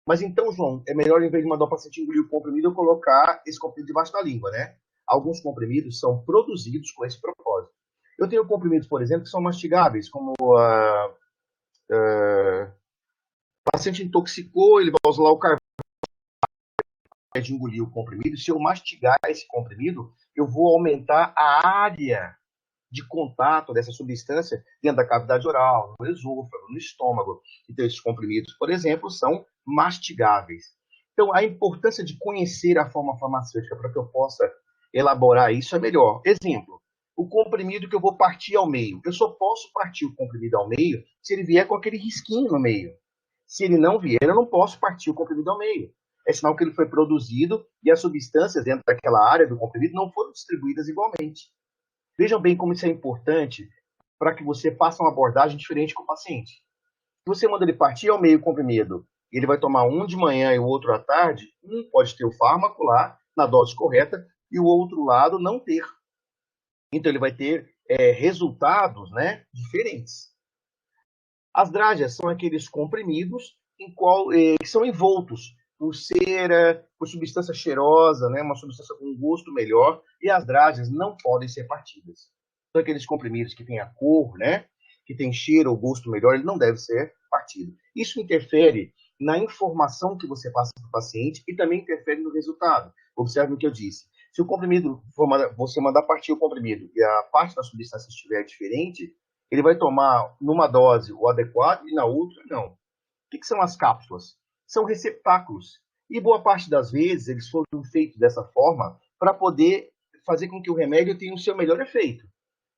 Mas então, João, é melhor, em vez de mandar o paciente engolir o comprimido, eu colocar esse comprimido debaixo da língua, né? Alguns comprimidos são produzidos com esse propósito. Eu tenho comprimidos, por exemplo, que são mastigáveis, como o paciente intoxicou, ele vai usar lá o carvão de engolir o comprimido. Se eu mastigar esse comprimido, eu vou aumentar a área de contato dessa substância dentro da cavidade oral, no esôfago, no estômago. Então, esses comprimidos, por exemplo, são mastigáveis. Então, a importância de conhecer a forma farmacêutica para que eu possa elaborar isso é melhor. Exemplo, o comprimido que eu vou partir ao meio. Eu só posso partir o comprimido ao meio se ele vier com aquele risquinho no meio. Se ele não vier, eu não posso partir o comprimido ao meio. É sinal que ele foi produzido e as substâncias dentro daquela área do comprimido não foram distribuídas igualmente. Vejam bem como isso é importante para que você faça uma abordagem diferente com o paciente. Se você manda ele partir ao meio comprimido, ele vai tomar um de manhã e o outro à tarde, um pode ter o fármaco lá na dose correta e o outro lado não ter. Então ele vai ter resultados, né, diferentes. As drágeas são aqueles comprimidos que são envoltos por cera, por substância cheirosa, né, uma substância com um gosto melhor, e as drágeas não podem ser partidas. São aqueles comprimidos que têm a cor, né, que tem cheiro ou gosto melhor, ele não deve ser partido. Isso interfere na informação que você passa para o paciente e também interfere no resultado. Observe o que eu disse. Se o comprimido você mandar partir o comprimido e a parte da substância estiver diferente, ele vai tomar numa dose o adequado e na outra não. O que são as cápsulas? São receptáculos. E boa parte das vezes eles foram feitos dessa forma para poder fazer com que o remédio tenha o seu melhor efeito.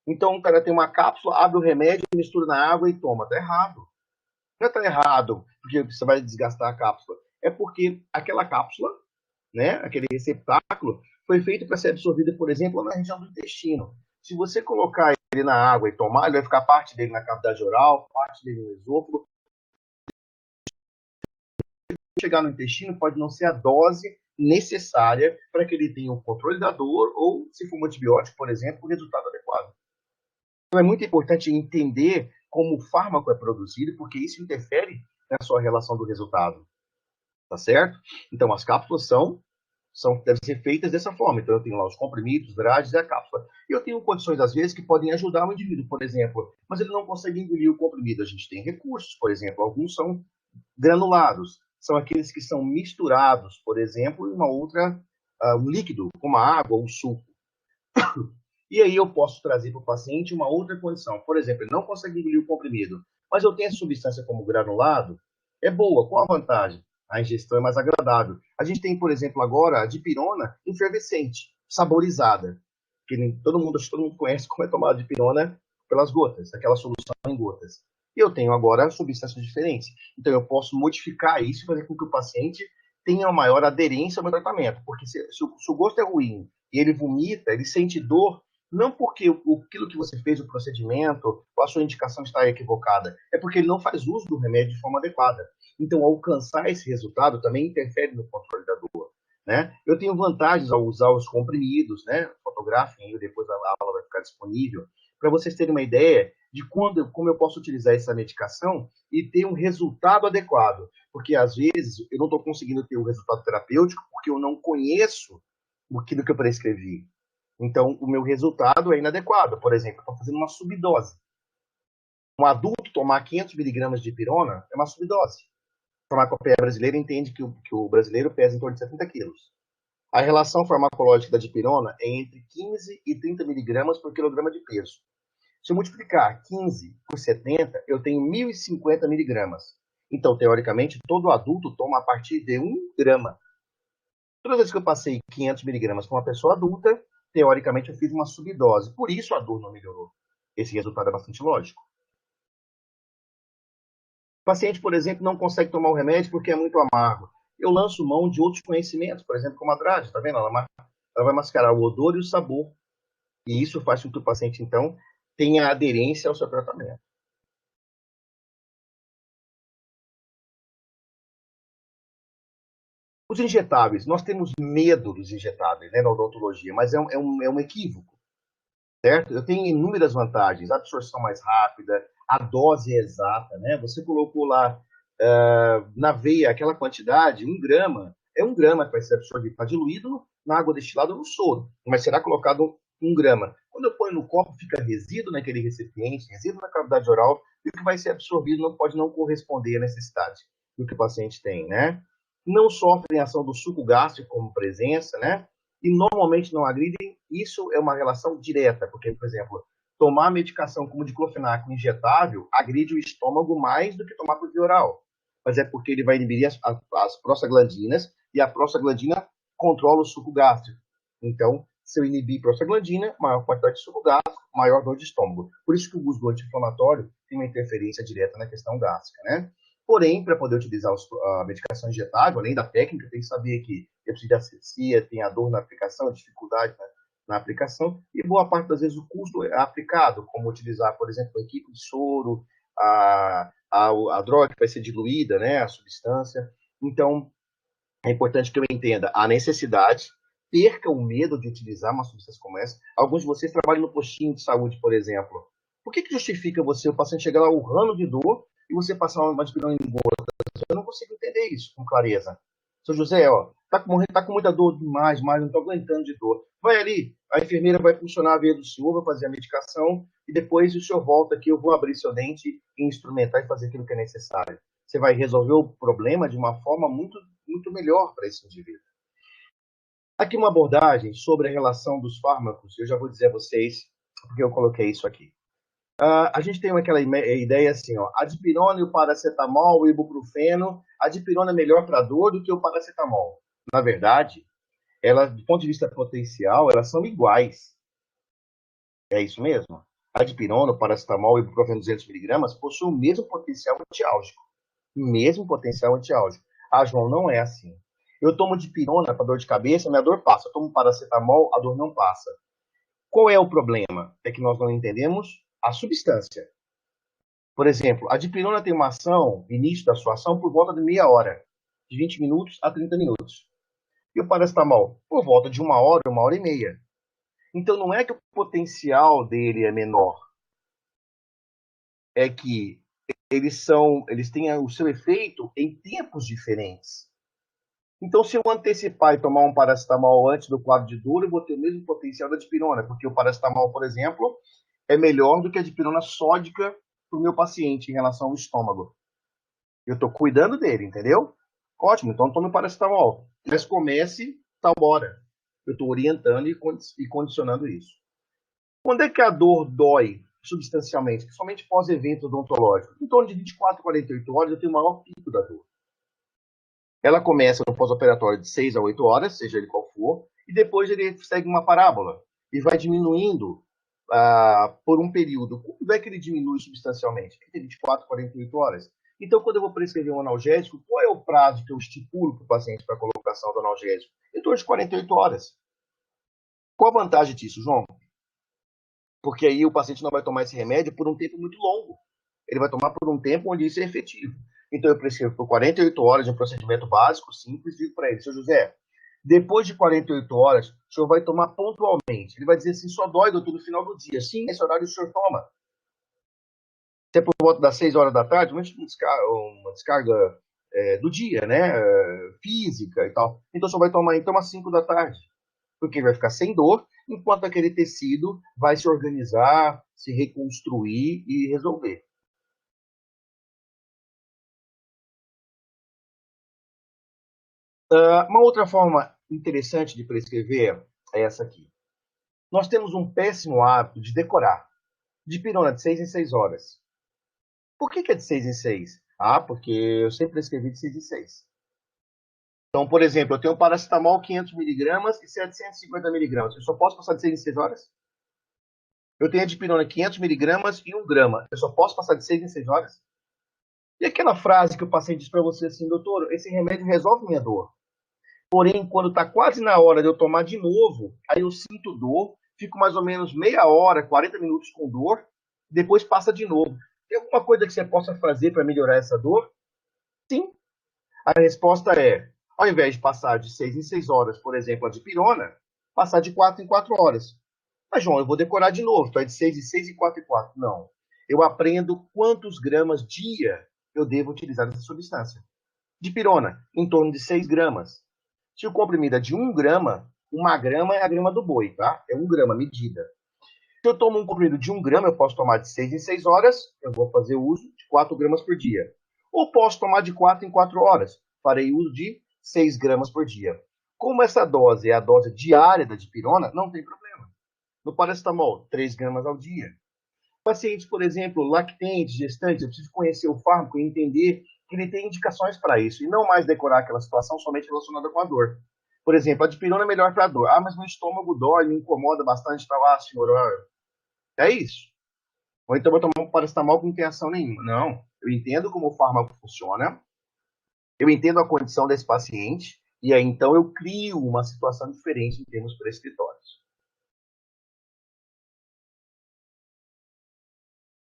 Então o cara tem uma cápsula, abre o remédio, mistura na água e toma. Está errado. Não está errado porque você vai desgastar a cápsula. É porque aquela cápsula, né, aquele receptáculo, foi feito para ser absorvido, por exemplo, na região do intestino. Se você colocar ele na água e tomar, ele vai ficar parte dele na cavidade oral, parte dele no esôfago. Chegar no intestino pode não ser a dose necessária para que ele tenha o controle da dor ou, se for um antibiótico, por exemplo, o resultado adequado. Então é muito importante entender como o fármaco é produzido, porque isso interfere na sua relação do resultado. Tá certo? Então as cápsulas devem ser feitas dessa forma. Então eu tenho lá os comprimidos, os grades e a cápsula. E eu tenho condições, às vezes, que podem ajudar o indivíduo, por exemplo, mas ele não consegue engolir o comprimido. A gente tem recursos, por exemplo, alguns são granulados, são aqueles que são misturados, por exemplo, em uma outra, um líquido, como a água ou um suco. E aí eu posso trazer para o paciente uma outra condição. Por exemplo, ele não consegue engolir o comprimido, mas eu tenho a substância como granulado, é boa. Qual a vantagem? A ingestão é mais agradável. A gente tem, por exemplo, agora a dipirona efervescente, saborizada. Que todo mundo conhece como é tomada a dipirona pelas gotas, aquela solução em gotas. E eu tenho agora substâncias diferentes. Então eu posso modificar isso e fazer com que o paciente tenha uma maior aderência ao meu tratamento. Porque se o gosto é ruim e ele vomita, ele sente dor, não porque aquilo que você fez, o procedimento, ou a sua indicação está equivocada, é porque ele não faz uso do remédio de forma adequada. Então, alcançar esse resultado também interfere no controle da dor. Né? Eu tenho vantagens ao usar os comprimidos, né? Fotografem, depois a aula vai ficar disponível, para vocês terem uma ideia de como eu posso utilizar essa medicação e ter um resultado adequado. Porque, às vezes, eu não estou conseguindo ter o resultado terapêutico porque eu não conheço aquilo que eu prescrevi. Então, o meu resultado é inadequado. Por exemplo, eu estou fazendo uma subdose. Um adulto tomar 500 miligramas de pirona é uma subdose. A farmacopéia brasileira entende que o brasileiro pesa em torno de 70 quilos. A relação farmacológica da dipirona é entre 15 e 30 miligramas por quilograma de peso. Se eu multiplicar 15 por 70, eu tenho 1.050 miligramas. Então, teoricamente, todo adulto toma a partir de 1 grama. Toda vez que eu passei 500 miligramas para uma pessoa adulta, teoricamente eu fiz uma subdose. Por isso a dor não melhorou. Esse resultado é bastante lógico. O paciente, por exemplo, não consegue tomar o remédio porque é muito amargo. Eu lanço mão de outros conhecimentos, por exemplo, como a DRAD, tá vendo? Ela vai mascarar o odor e o sabor. E isso faz com que o paciente, então, tenha aderência ao seu tratamento. Os injetáveis, nós temos medo dos injetáveis, né, na odontologia, mas é um equívoco, certo? Eu tenho inúmeras vantagens, a absorção mais rápida, a dose exata, né? Você colocou lá na veia aquela quantidade, 1 grama, é 1 grama que vai ser absorvido, está diluído na água destilada no soro, mas será colocado 1 grama. Quando eu ponho no copo, fica resíduo naquele recipiente, resíduo na cavidade oral, e o que vai ser absorvido não pode não corresponder à necessidade do que o paciente tem, né? Não sofrem ação do suco gástrico como presença, né? E normalmente não agridem. Isso é uma relação direta, porque, por exemplo, tomar medicação como diclofenaco injetável agride o estômago mais do que tomar por via oral. Mas é porque ele vai inibir as prostaglandinas e a prostaglandina controla o suco gástrico. Então, se eu inibir prostaglandina, maior quantidade de suco gástrico, maior dor de estômago. Por isso que o uso do anti-inflamatório tem uma interferência direta na questão gástrica, né? Porém, para poder utilizar a medicação injetável, além da técnica, tem que saber que eu preciso de asepsia, tem a dor na aplicação, a dificuldade na aplicação, e boa parte das vezes o custo é aplicado, como utilizar, por exemplo, a equipe de soro, a droga que vai ser diluída, né, a substância. Então, é importante que eu entenda a necessidade, perca o medo de utilizar uma substância como essa. Alguns de vocês trabalham no postinho de saúde, por exemplo. Por que justifica você, o paciente chegar lá urrando de dor e você passar uma dipirona em gotas? Eu não consigo entender isso com clareza. Seu José, ó, tá com muita dor demais, mas não tô aguentando de dor. Vai ali, a enfermeira vai funcionar a veia do senhor, vai fazer a medicação e depois o senhor volta aqui, eu vou abrir seu dente e instrumentar e fazer aquilo que é necessário. Você vai resolver o problema de uma forma muito melhor para esse indivíduo. Aqui uma abordagem sobre a relação dos fármacos. Eu já vou dizer a vocês porque eu coloquei isso aqui. A gente tem aquela ideia assim, ó, a dipirona e o paracetamol, o ibuprofeno, a dipirona é melhor para dor do que o paracetamol. Na verdade, elas, do ponto de vista potencial, elas são iguais. É isso mesmo? A dipirona, o paracetamol e o ibuprofeno 200 miligramas possuem o mesmo potencial antiálgico. Mesmo potencial antiálgico. Ah, João, não é assim. Eu tomo dipirona para dor de cabeça, minha dor passa. Eu tomo paracetamol, a dor não passa. Qual é o problema? É que nós não entendemos a substância. Por exemplo, a dipirona tem uma ação, início da sua ação, por volta de meia hora, de 20 minutos a 30 minutos. E o paracetamol, por volta de uma hora e meia. Então não é que o potencial dele é menor, é que eles têm o seu efeito em tempos diferentes. Então, se eu antecipar e tomar um paracetamol antes do quadro de dor, eu vou ter o mesmo potencial da dipirona, porque o paracetamol, por exemplo, é melhor do que a dipirona sódica para o meu paciente em relação ao estômago. Eu estou cuidando dele, entendeu? Ótimo, então tome paracetamol. Mas comece tal hora. Eu estou orientando e condicionando isso. Quando é que a dor dói substancialmente? Principalmente pós-evento odontológico. Em torno de 24 a 48 horas eu tenho o maior pico da dor. Ela começa no pós-operatório de 6 a 8 horas, seja ele qual for, e depois ele segue uma parábola e vai diminuindo por um período. Quando é que ele diminui substancialmente? Entre 24 e 48 horas. Então, quando eu vou prescrever um analgésico, qual é o prazo que eu estipulo para o paciente para a colocação do analgésico? Em torno de 48 horas. Qual a vantagem disso, João? Porque aí o paciente não vai tomar esse remédio por um tempo muito longo. Ele vai tomar por um tempo onde isso é efetivo. Então, eu prescrevo por 48 horas de um procedimento básico, simples, digo para ele, seu José, depois de 48 horas, o senhor vai tomar pontualmente. Ele vai dizer assim, só dói, doutor, no final do dia. Sim, nesse horário o senhor toma. Se é por volta das 6 horas da tarde, uma descarga do dia, né? Física e tal. Então, o senhor vai tomar então às 5 da tarde. Porque ele vai ficar sem dor, enquanto aquele tecido vai se organizar, se reconstruir e resolver. Uma outra forma interessante de prescrever é essa aqui. Nós temos um péssimo hábito de decorar. Dipirona de 6 em 6 horas. Por que é de 6 em 6? Ah, porque eu sempre prescrevi de 6 em 6. Então, por exemplo, eu tenho paracetamol 500 miligramas e 750 miligramas. Eu só posso passar de 6 em 6 horas? Eu tenho a dipirona 500 miligramas e 1 grama. Eu só posso passar de 6 em 6 horas? E aquela frase que o paciente diz para você assim, doutor, esse remédio resolve minha dor. Porém, quando está quase na hora de eu tomar de novo, aí eu sinto dor, fico mais ou menos meia hora, 40 minutos com dor, depois passa de novo. Tem alguma coisa que você possa fazer para melhorar essa dor? Sim. A resposta é, ao invés de passar de 6 em 6 horas, por exemplo, a dipirona, passar de 4 em 4 horas. Mas, João, eu vou decorar de novo, então é de 6 em 6 e 4 em 4. Não. Eu aprendo quantos gramas dia eu devo utilizar dessa substância. Dipirona, em torno de 6 gramas. Se o comprimido é de 1 grama, 1 grama é a grama do boi, tá? É 1 grama, medida. Se eu tomo um comprimido de 1 grama, eu posso tomar de 6 em 6 horas, eu vou fazer uso de 4 gramas por dia. Ou posso tomar de 4 em 4 horas, farei uso de 6 gramas por dia. Como essa dose é a dose diária da dipirona, não tem problema. No paracetamol, 3 gramas ao dia. Pacientes, por exemplo, lactentes, gestantes, eu preciso conhecer o fármaco e entender que ele tem indicações para isso, e não mais decorar aquela situação somente relacionada com a dor. Por exemplo, a dipirona é melhor para a dor. Ah, mas meu estômago dói, me incomoda bastante. Ah, senhor, é isso. Ou então vou tomar um paracetamol que não tem ação nenhuma. Não. Eu entendo como o fármaco funciona, eu entendo a condição desse paciente, e aí então eu crio uma situação diferente em termos prescritórios.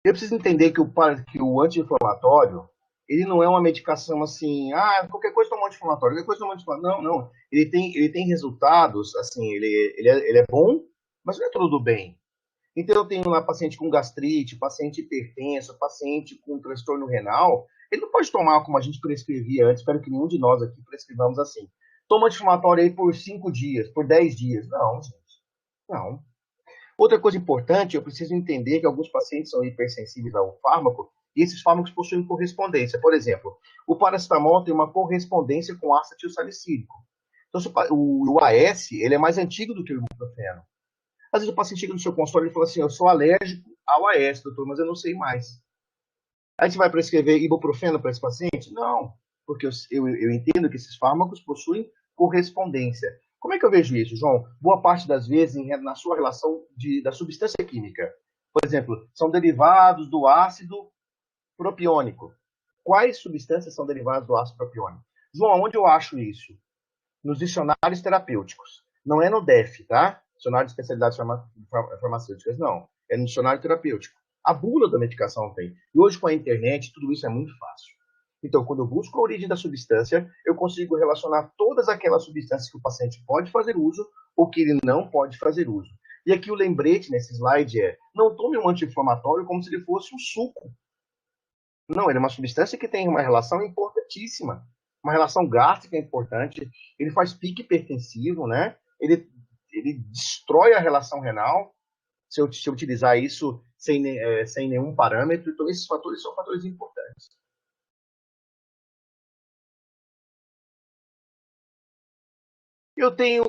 Eu preciso entender que o anti-inflamatório, ele não é uma medicação assim, qualquer coisa toma anti-inflamatório, qualquer coisa toma anti-inflamatório. Não, não. Ele tem resultados, assim, ele é bom, mas não é tudo do bem. Então, eu tenho lá paciente com gastrite, paciente hipertenso, paciente com transtorno renal. Ele não pode tomar como a gente prescrevia antes. Espero que nenhum de nós aqui prescrevamos assim. Toma anti-inflamatório aí por 5 dias, por 10 dias. Não, gente. Não. Outra coisa importante, eu preciso entender que alguns pacientes são hipersensíveis ao fármaco e esses fármacos possuem correspondência. Por exemplo, o paracetamol tem uma correspondência com ácido acetilsalicílico. Então, o AS, ele é mais antigo do que o ibuprofeno. Às vezes o paciente chega no seu consultório e fala assim, eu sou alérgico ao AS, doutor, mas eu não sei mais. Aí você vai prescrever ibuprofeno para esse paciente? Não, porque eu entendo que esses fármacos possuem correspondência. Como é que eu vejo isso, João? Boa parte das vezes na sua relação da substância química. Por exemplo, são derivados do ácido propiônico. Quais substâncias são derivadas do ácido propiônico? João, onde eu acho isso? Nos dicionários terapêuticos. Não é no DEF, tá? Dicionário de especialidades farmacêuticas, não. É no dicionário terapêutico. A bula da medicação tem. E hoje, com a internet, tudo isso é muito fácil. Então, quando eu busco a origem da substância, eu consigo relacionar todas aquelas substâncias que o paciente pode fazer uso ou que ele não pode fazer uso. E aqui o lembrete nesse slide é: não tome um anti-inflamatório como se ele fosse um suco. Não, ele é uma substância que tem uma relação importantíssima. Uma relação gástrica importante. Ele faz pique hipertensivo, né? Ele destrói a relação renal se eu utilizar isso sem nenhum parâmetro. Então, esses fatores são fatores importantes. Eu tenho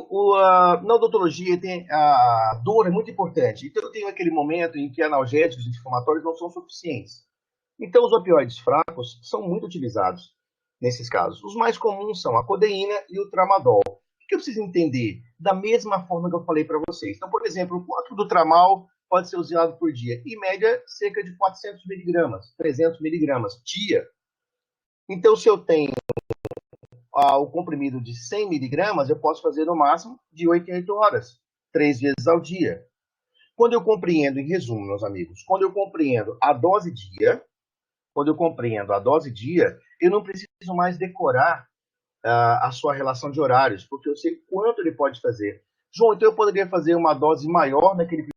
na odontologia tem a dor é muito importante. Então eu tenho aquele momento em que analgésicos anti-inflamatórios não são suficientes. Então os opioides fracos são muito utilizados nesses casos. Os mais comuns são a codeína e o tramadol. O que eu preciso entender? Da mesma forma que eu falei para vocês. Então, por exemplo, o quanto do tramal pode ser usado por dia? Em média, cerca de 400 miligramas, 300 miligramas dia. Então, se eu tenho o comprimido de 100 miligramas, eu posso fazer no máximo de 8 em 8 horas, 3 vezes ao dia. Quando eu compreendo, em resumo, meus amigos, quando eu compreendo a dose dia, eu não preciso mais decorar a sua relação de horários, porque eu sei quanto ele pode fazer. João, então eu poderia fazer uma dose maior naquele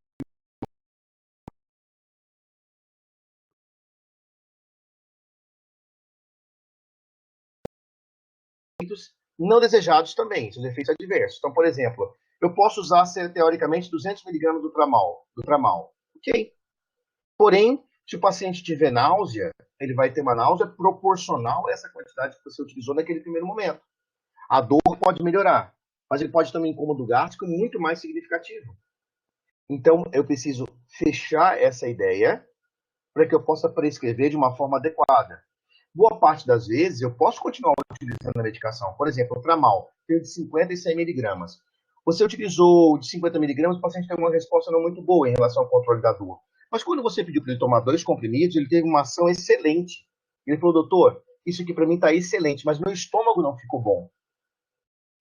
efeitos não desejados também, seus efeitos adversos. Então, por exemplo, eu posso usar, teoricamente, 200 miligramas do tramal. Ok? Porém, se o paciente tiver náusea, ele vai ter uma náusea proporcional a essa quantidade que você utilizou naquele primeiro momento. A dor pode melhorar, mas ele pode ter um incômodo gástrico muito mais significativo. Então, eu preciso fechar essa ideia para que eu possa prescrever de uma forma adequada. Boa parte das vezes, eu posso continuar utilizando a medicação. Por exemplo, o Tramal, tem de 50 e 100 miligramas. Você utilizou de 50 miligramas, o paciente teve uma resposta não muito boa em relação ao controle da dor. Mas quando você pediu para ele tomar 2 comprimidos, ele teve uma ação excelente. Ele falou, doutor, isso aqui para mim está excelente, mas meu estômago não ficou bom.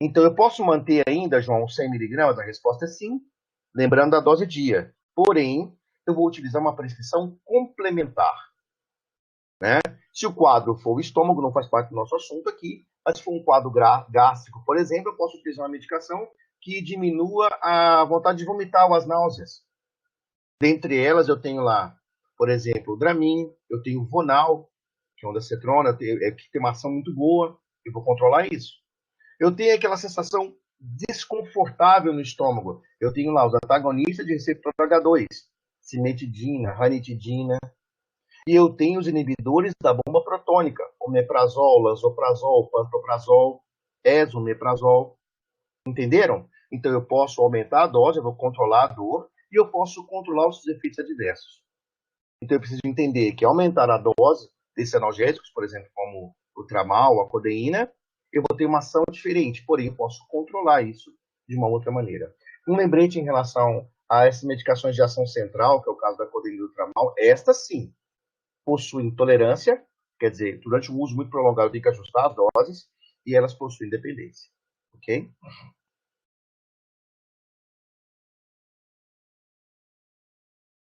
Então, eu posso manter ainda, João, 100 miligramas? A resposta é sim, lembrando da dose dia. Porém, eu vou utilizar uma prescrição complementar. Né? Se o quadro for o estômago, não faz parte do nosso assunto aqui, mas se for um quadro gástrico, por exemplo, eu posso utilizar uma medicação que diminua a vontade de vomitar ou as náuseas. Dentre elas, eu tenho lá, por exemplo, o Dramin, eu tenho o Vonal, que é um da cetrona, que tem uma ação muito boa, eu vou controlar isso. Eu tenho aquela sensação desconfortável no estômago. Eu tenho lá os antagonistas de receptor H2, cimetidina, ranitidina, e eu tenho os inibidores da bomba protônica, omeprazol, lansoprazol, pantoprazol, esomeprazol. Entenderam? Então eu posso aumentar a dose, eu vou controlar a dor e eu posso controlar os efeitos adversos. Então eu preciso entender que aumentar a dose desses analgésicos, por exemplo, como o tramal, a codeína, eu vou ter uma ação diferente, porém eu posso controlar isso de uma outra maneira. Um lembrete em relação a essas medicações de ação central, que é o caso da codeína e do tramal, estas sim possuem tolerância, quer dizer, durante o uso muito prolongado tem que ajustar as doses, e elas possuem dependência. Ok?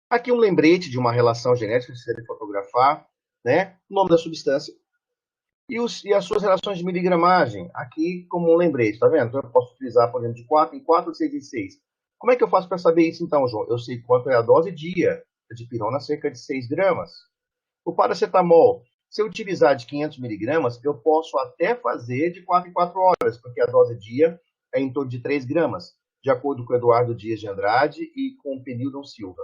Aqui um lembrete de uma relação genética que você deve fotografar, né? O nome da substância e as suas relações de miligramagem. Aqui como um lembrete, tá vendo? Então, eu posso utilizar, por exemplo, de 4 em 4 ou 6 em 6. Como é que eu faço para saber isso então, João? Eu sei quanto é a dose dia. A dipirona, cerca de 6 gramas. O paracetamol, se eu utilizar de 500 miligramas, eu posso até fazer de 4 em 4 horas, porque a dose dia é em torno de 3 gramas, de acordo com o Eduardo Dias de Andrade e com o Penildon Silva.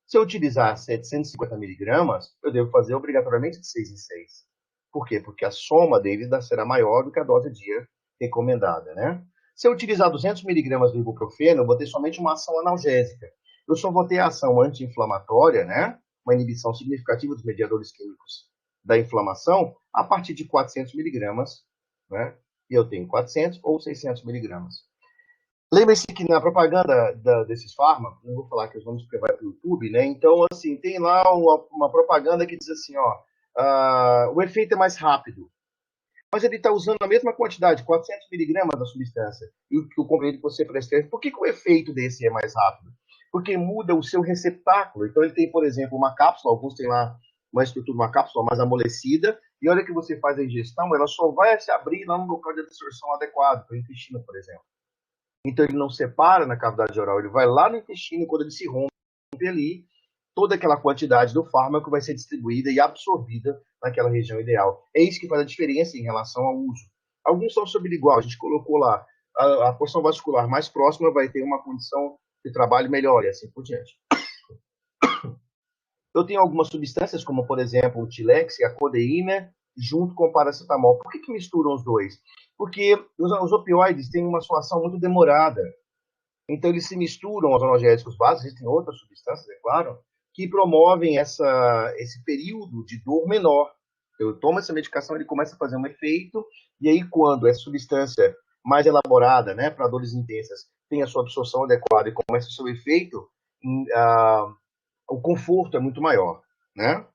Se eu utilizar 750 miligramas, eu devo fazer obrigatoriamente de 6 em 6. Por quê? Porque a soma deles será maior do que a dose dia recomendada, né? Se eu utilizar 200 miligramas do ibuprofeno, eu vou ter somente uma ação analgésica. Eu só vou ter a ação anti-inflamatória, né? Uma inibição significativa dos mediadores químicos da inflamação, a partir de 400 miligramas, né? E eu tenho 400 ou 600 miligramas. Lembre-se que na propaganda desses fármacos, não vou falar que os nomes porque vai para o YouTube, né? Então, assim, tem lá uma propaganda que diz assim, ó, o efeito é mais rápido, mas ele está usando a mesma quantidade, 400 miligramas da substância, e o comprimido que você prescreve. Por que o efeito desse é mais rápido? Porque muda o seu receptáculo. Então, ele tem, por exemplo, uma cápsula, alguns têm lá uma estrutura, uma cápsula mais amolecida, e a hora que você faz a ingestão, ela só vai se abrir lá no local de absorção adequado, para o intestino, por exemplo. Então, ele não separa na cavidade oral, ele vai lá no intestino, quando ele se rompe ali, toda aquela quantidade do fármaco vai ser distribuída e absorvida naquela região ideal. É isso que faz a diferença em relação ao uso. Alguns são sublingual, a gente colocou lá, a porção vascular mais próxima vai ter uma condição de trabalho melhor e assim por diante. Eu tenho algumas substâncias, como por exemplo o Tilex e a codeína, junto com o paracetamol. Por que misturam os dois? Porque os opioides têm uma sua ação muito demorada. Então, eles se misturam aos analgésicos básicos, existem outras substâncias, é claro, que promovem esse período de dor menor. Eu tomo essa medicação, ele começa a fazer um efeito, e aí quando essa substância mais elaborada, né, para dores intensas, tem a sua absorção adequada e começa o seu efeito, o conforto é muito maior, né?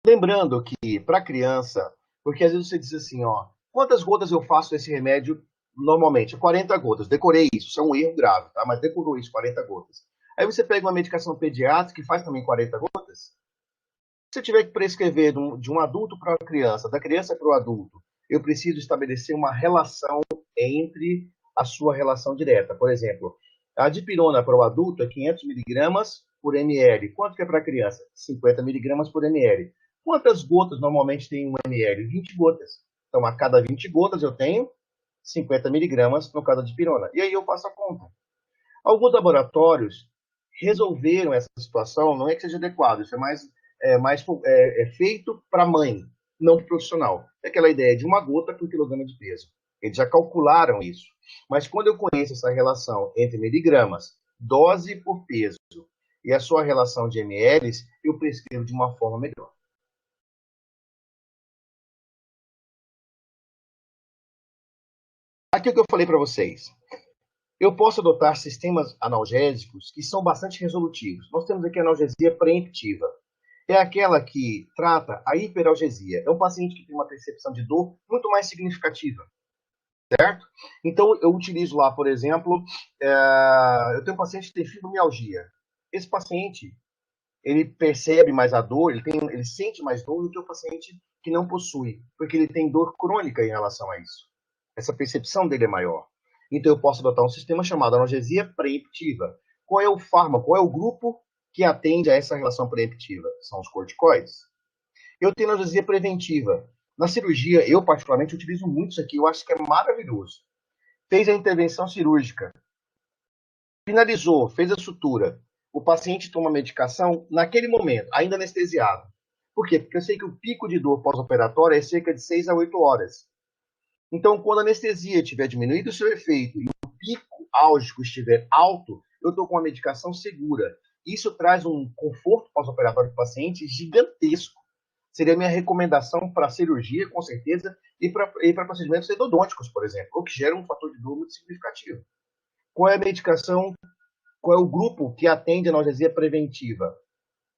Lembrando que, para criança, porque às vezes você diz assim, ó, quantas gotas eu faço esse remédio normalmente? 40 gotas. Decorei isso, isso é um erro grave, tá? Mas decorou isso, 40 gotas. Aí você pega uma medicação pediátrica e faz também 40 gotas. Se eu tiver que prescrever de um adulto para uma criança, da criança para o adulto, eu preciso estabelecer uma relação entre a sua relação direta. Por exemplo, a dipirona para o adulto é 500 miligramas por ml. Quanto que é para a criança? 50 miligramas por ml. Quantas gotas normalmente tem um ml? 20 gotas. Então, a cada 20 gotas eu tenho 50 miligramas no caso da dipirona. E aí eu faço a conta. Alguns laboratórios resolveram essa situação, não é que seja adequado, isso é feito para mãe, não para profissional. É aquela ideia de uma gota por quilograma de peso. Eles já calcularam isso. Mas quando eu conheço essa relação entre miligramas, dose por peso, e a sua relação de ml, eu prescrevo de uma forma melhor. Aqui é o que eu falei para vocês. Eu posso adotar sistemas analgésicos que são bastante resolutivos. Nós temos aqui a analgesia preemptiva. É aquela que trata a hiperalgesia. É um paciente que tem uma percepção de dor muito mais significativa, certo? Então, eu utilizo lá, por exemplo, eu tenho um paciente que tem fibromialgia. Esse paciente, ele percebe mais a dor, ele sente mais dor do que o paciente que não possui, porque ele tem dor crônica em relação a isso. Essa percepção dele é maior. Então, eu posso adotar um sistema chamado analgesia preemptiva. Qual é o fármaco, qual é o grupo que atende a essa relação preemptiva? São os corticoides. Eu tenho analgesia preventiva. Na cirurgia, eu particularmente utilizo muito isso aqui, eu acho que é maravilhoso. Fez a intervenção cirúrgica, finalizou, fez a sutura, o paciente toma medicação naquele momento, ainda anestesiado. Por quê? Porque eu sei que o pico de dor pós-operatória é cerca de 6 a 8 horas. Então, quando a anestesia tiver diminuído o seu efeito e o pico álgico estiver alto, eu estou com uma medicação segura. Isso traz um conforto pós-operatório para o paciente gigantesco. Seria a minha recomendação para cirurgia, com certeza, e para procedimentos endodônticos, por exemplo, o que gera um fator de dor muito significativo. Qual é a medicação? Qual é o grupo que atende a analgesia preventiva?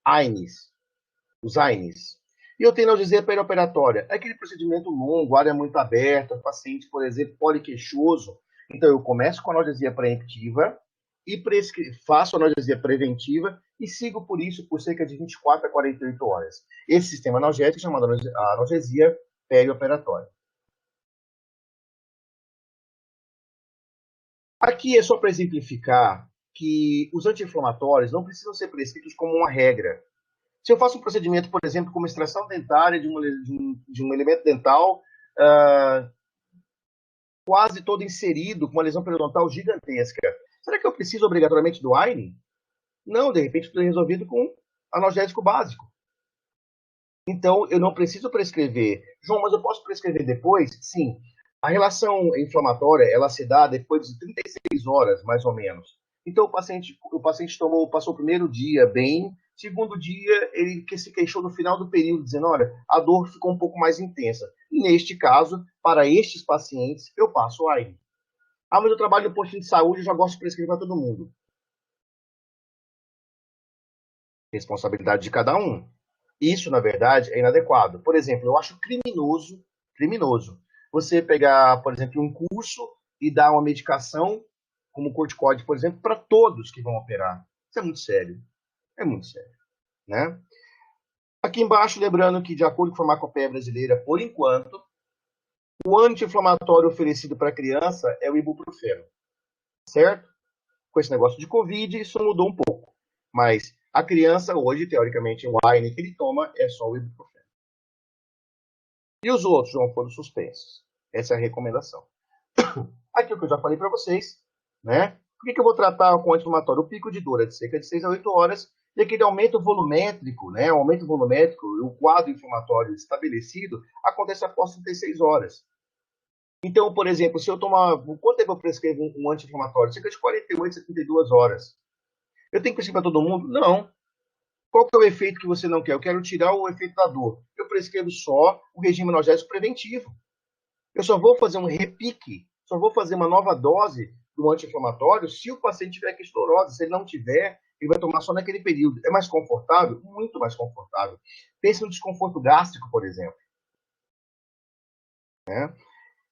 AINES, os AINES. E eu tenho analgesia perioperatória. É aquele procedimento longo, área muito aberta, paciente, por exemplo, poliqueixoso. Então, eu começo com a analgesia preemptiva e faço a analgesia preventiva e sigo por isso por cerca de 24 a 48 horas. Esse sistema analgésico é chamado analgesia perioperatória. Aqui é só para exemplificar que os anti-inflamatórios não precisam ser prescritos como uma regra. Se eu faço um procedimento, por exemplo, como extração dentária de um elemento dental quase todo inserido, com uma lesão periodontal gigantesca, será que eu preciso obrigatoriamente do AINE? Não, de repente estou resolvido com analgésico básico. Então, eu não preciso prescrever. João, mas eu posso prescrever depois? Sim. A relação inflamatória, ela se dá depois de 36 horas, mais ou menos. Então, o paciente passou o primeiro dia bem, segundo dia, ele que se queixou no final do período, dizendo, olha, a dor ficou um pouco mais intensa. E neste caso, para estes pacientes, eu passo AINE. Ah, mas eu trabalho no postinho de saúde, eu já gosto de prescrever para todo mundo. Responsabilidade de cada um. Isso, na verdade, é inadequado. Por exemplo, eu acho criminoso, você pegar, por exemplo, um curso e dar uma medicação, como corticoide, por exemplo, para todos que vão operar. Isso é muito sério, né? Aqui embaixo, lembrando que, de acordo com a farmacopeia brasileira, por enquanto, o anti-inflamatório oferecido para a criança é o ibuprofeno, certo? Com esse negócio de Covid, isso mudou um pouco. Mas a criança, hoje, teoricamente, o AINE que ele toma é só o ibuprofeno. E os outros não foram suspensos. Essa é a recomendação. Aqui é o que eu já falei para vocês, né? Por que eu vou tratar com anti-inflamatório? O pico de dor é de cerca de 6 a 8 horas, e aquele aumento volumétrico, né? O aumento volumétrico, o quadro inflamatório estabelecido, acontece após 36 horas. Então, por exemplo, se eu tomar. Quanto tempo eu prescrevo um anti-inflamatório? Cerca de 48, 72 horas. Eu tenho que prescrever para todo mundo? Não. Qual que é o efeito que você não quer? Eu quero tirar o efeito da dor. Eu prescrevo só o regime analgésico preventivo. Eu só vou fazer um repique, só vou fazer uma nova dose do anti-inflamatório se o paciente tiver quistorose. Se ele não tiver, ele vai tomar só naquele período. É mais confortável? Muito mais confortável. Pense no desconforto gástrico, por exemplo. Né?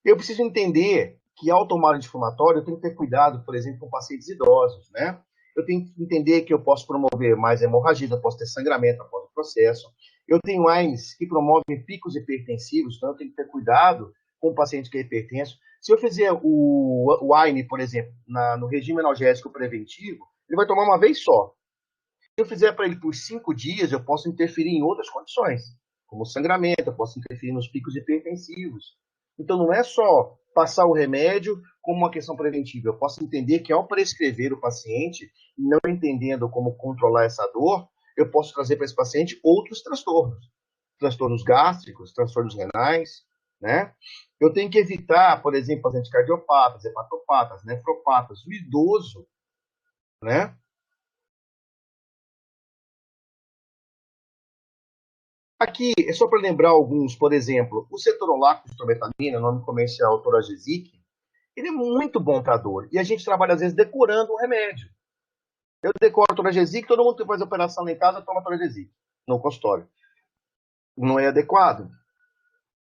Eu preciso entender que ao tomar anti-inflamatório, eu tenho que ter cuidado, por exemplo, com pacientes idosos, né? Eu tenho que entender que eu posso promover mais hemorragia, eu posso ter sangramento após o processo. Eu tenho AINES que promovem picos hipertensivos, então eu tenho que ter cuidado com o paciente que é hipertenso. Se eu fizer o AINE, por exemplo, no regime analgésico preventivo, ele vai tomar uma vez só. Se eu fizer para ele por 5 dias, eu posso interferir em outras condições, como sangramento, eu posso interferir nos picos hipertensivos. Então, não é só passar o remédio como uma questão preventiva. Eu posso entender que, ao prescrever o paciente, não entendendo como controlar essa dor, eu posso trazer para esse paciente outros transtornos. Transtornos gástricos, transtornos renais, né? Eu tenho que evitar, por exemplo, pacientes cardiopatas, hepatopatas, nefropatas, o idoso, né? Aqui, é só para lembrar alguns, por exemplo, o cetorolaco de tormetanina, nome comercial Toragesic, ele é muito bom para dor. E a gente trabalha, às vezes, decorando o remédio. Eu decoro Toragesic, todo mundo que faz operação em casa toma Toragesic, no consultório. Não é adequado.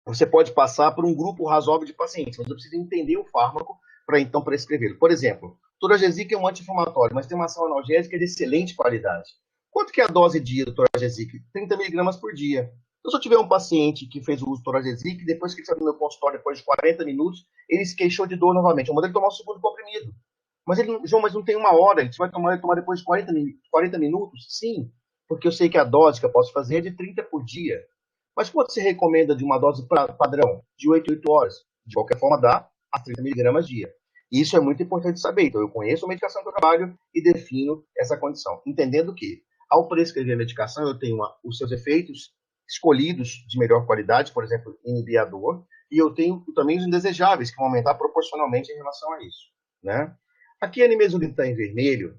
Você pode passar por um grupo razoável de pacientes, mas eu preciso entender o fármaco para então prescrevê-lo. Por exemplo, Toragesic é um anti-inflamatório, mas tem uma ação analgésica de excelente qualidade. Quanto que é a dose dia do Toragesic? 30 miligramas por dia. Então, se eu tiver um paciente que fez o uso do Toragesic, depois que ele saiu do meu consultório, depois de 40 minutos, ele se queixou de dor novamente. Eu mandei ele tomar o segundo comprimido. Mas ele, João, mas não tem uma hora, ele vai tomar depois de 40 minutos? Sim, porque eu sei que a dose que eu posso fazer é de 30 por dia. Mas quanto se recomenda de uma dose padrão? De 8 a 8 horas. De qualquer forma, dá a 30 miligramas dia. E isso é muito importante saber. Então, eu conheço a medicação que eu trabalho e defino essa condição. Entendendo que, ao prescrever a medicação, eu tenho os seus efeitos escolhidos de melhor qualidade, por exemplo, inibir a dor, e eu tenho também os indesejáveis, que vão aumentar proporcionalmente em relação a isso. Né? Aqui a nimesulida está em vermelho,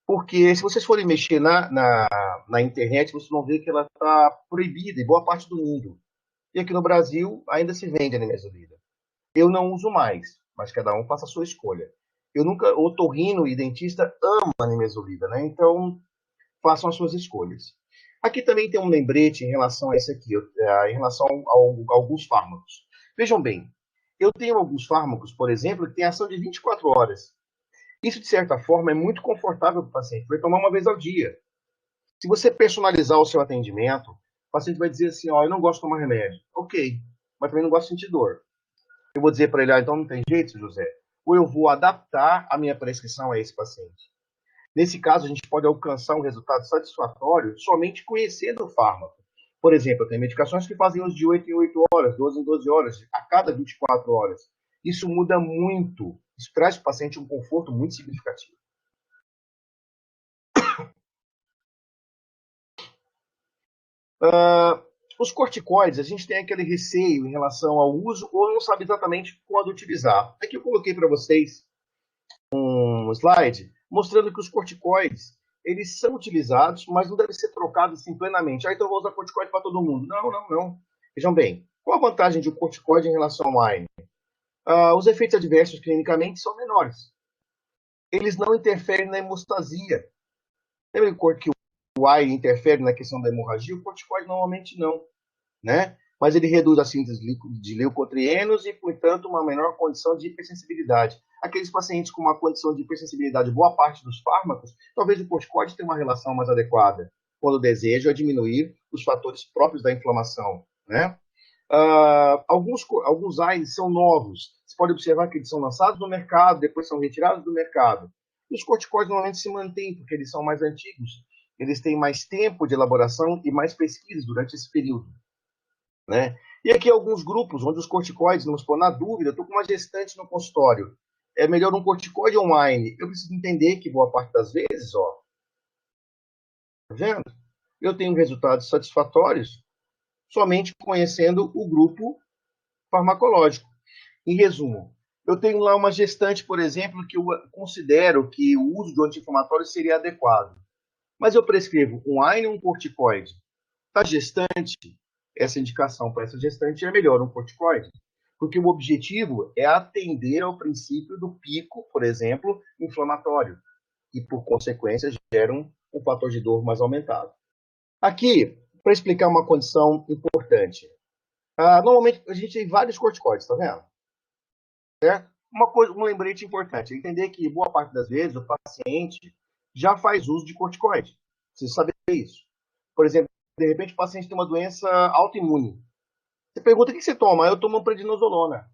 porque se vocês forem mexer na internet, vocês vão ver que ela está proibida em boa parte do mundo. E aqui no Brasil ainda se vende a nimesulida. Eu não uso mais, mas cada um faça a sua escolha. Eu nunca, o otorrino e dentista ama a nimesulida, né? Então façam as suas escolhas. Aqui também tem um lembrete em relação a esse aqui, em relação a alguns fármacos. Vejam bem, eu tenho alguns fármacos, por exemplo, que têm ação de 24 horas. Isso, de certa forma, é muito confortável para o paciente. Vai tomar uma vez ao dia. Se você personalizar o seu atendimento, o paciente vai dizer assim, ó, eu não gosto de tomar remédio. Ok, mas também não gosto de sentir dor. Eu vou dizer para ele, então não tem jeito, José. Ou eu vou adaptar a minha prescrição a esse paciente. Nesse caso, a gente pode alcançar um resultado satisfatório somente conhecendo o fármaco. Por exemplo, tem medicações que fazem uso de 8 em 8 horas, 12 em 12 horas, a cada 24 horas. Isso muda muito. Isso traz para o paciente um conforto muito significativo. Os corticoides, a gente tem aquele receio em relação ao uso ou não sabe exatamente quando utilizar. Aqui eu coloquei para vocês um slide mostrando que os corticoides, eles são utilizados, mas não devem ser trocados assim plenamente. Então eu vou usar corticoide para todo mundo. Não, não, não. Vejam bem, qual a vantagem de um corticoide em relação ao AINE? Os efeitos adversos clinicamente são menores. Eles não interferem na hemostasia. Lembra que o AINE interfere na questão da hemorragia? O corticoide normalmente não, né? Mas ele reduz a síntese de leucotrienos e, portanto, uma menor condição de hipersensibilidade. Aqueles pacientes com uma condição de hipersensibilidade, boa parte dos fármacos, talvez o corticoide tenha uma relação mais adequada, quando o desejo é diminuir os fatores próprios da inflamação, né? Alguns AINES são novos. Você pode observar que eles são lançados no mercado, depois são retirados do mercado. Os corticoides normalmente se mantêm, porque eles são mais antigos. Eles têm mais tempo de elaboração e mais pesquisas durante esse período, né? E aqui alguns grupos onde os corticoides, vamos pôr na dúvida, eu estou com uma gestante no consultório. É melhor um corticoide ou um AINE? Eu preciso entender que boa parte das vezes, ó, tá vendo? Eu tenho resultados satisfatórios somente conhecendo o grupo farmacológico. Em resumo, eu tenho lá uma gestante, por exemplo, que eu considero que o uso do anti-inflamatório seria adequado. Mas eu prescrevo um AINE ou um corticoide. Para gestante, essa indicação para essa gestante é melhor um corticoide, porque o objetivo é atender ao princípio do pico, por exemplo, inflamatório, e por consequência gera um fator de dor mais aumentado. Aqui, para explicar uma condição importante. Normalmente a gente tem vários corticoides, tá vendo? Certo? Um lembrete importante, é entender que boa parte das vezes o paciente já faz uso de corticoide. Precisa saber isso. Por exemplo, de repente o paciente tem uma doença autoimune. Você pergunta o que você toma? Eu tomo prednisolona.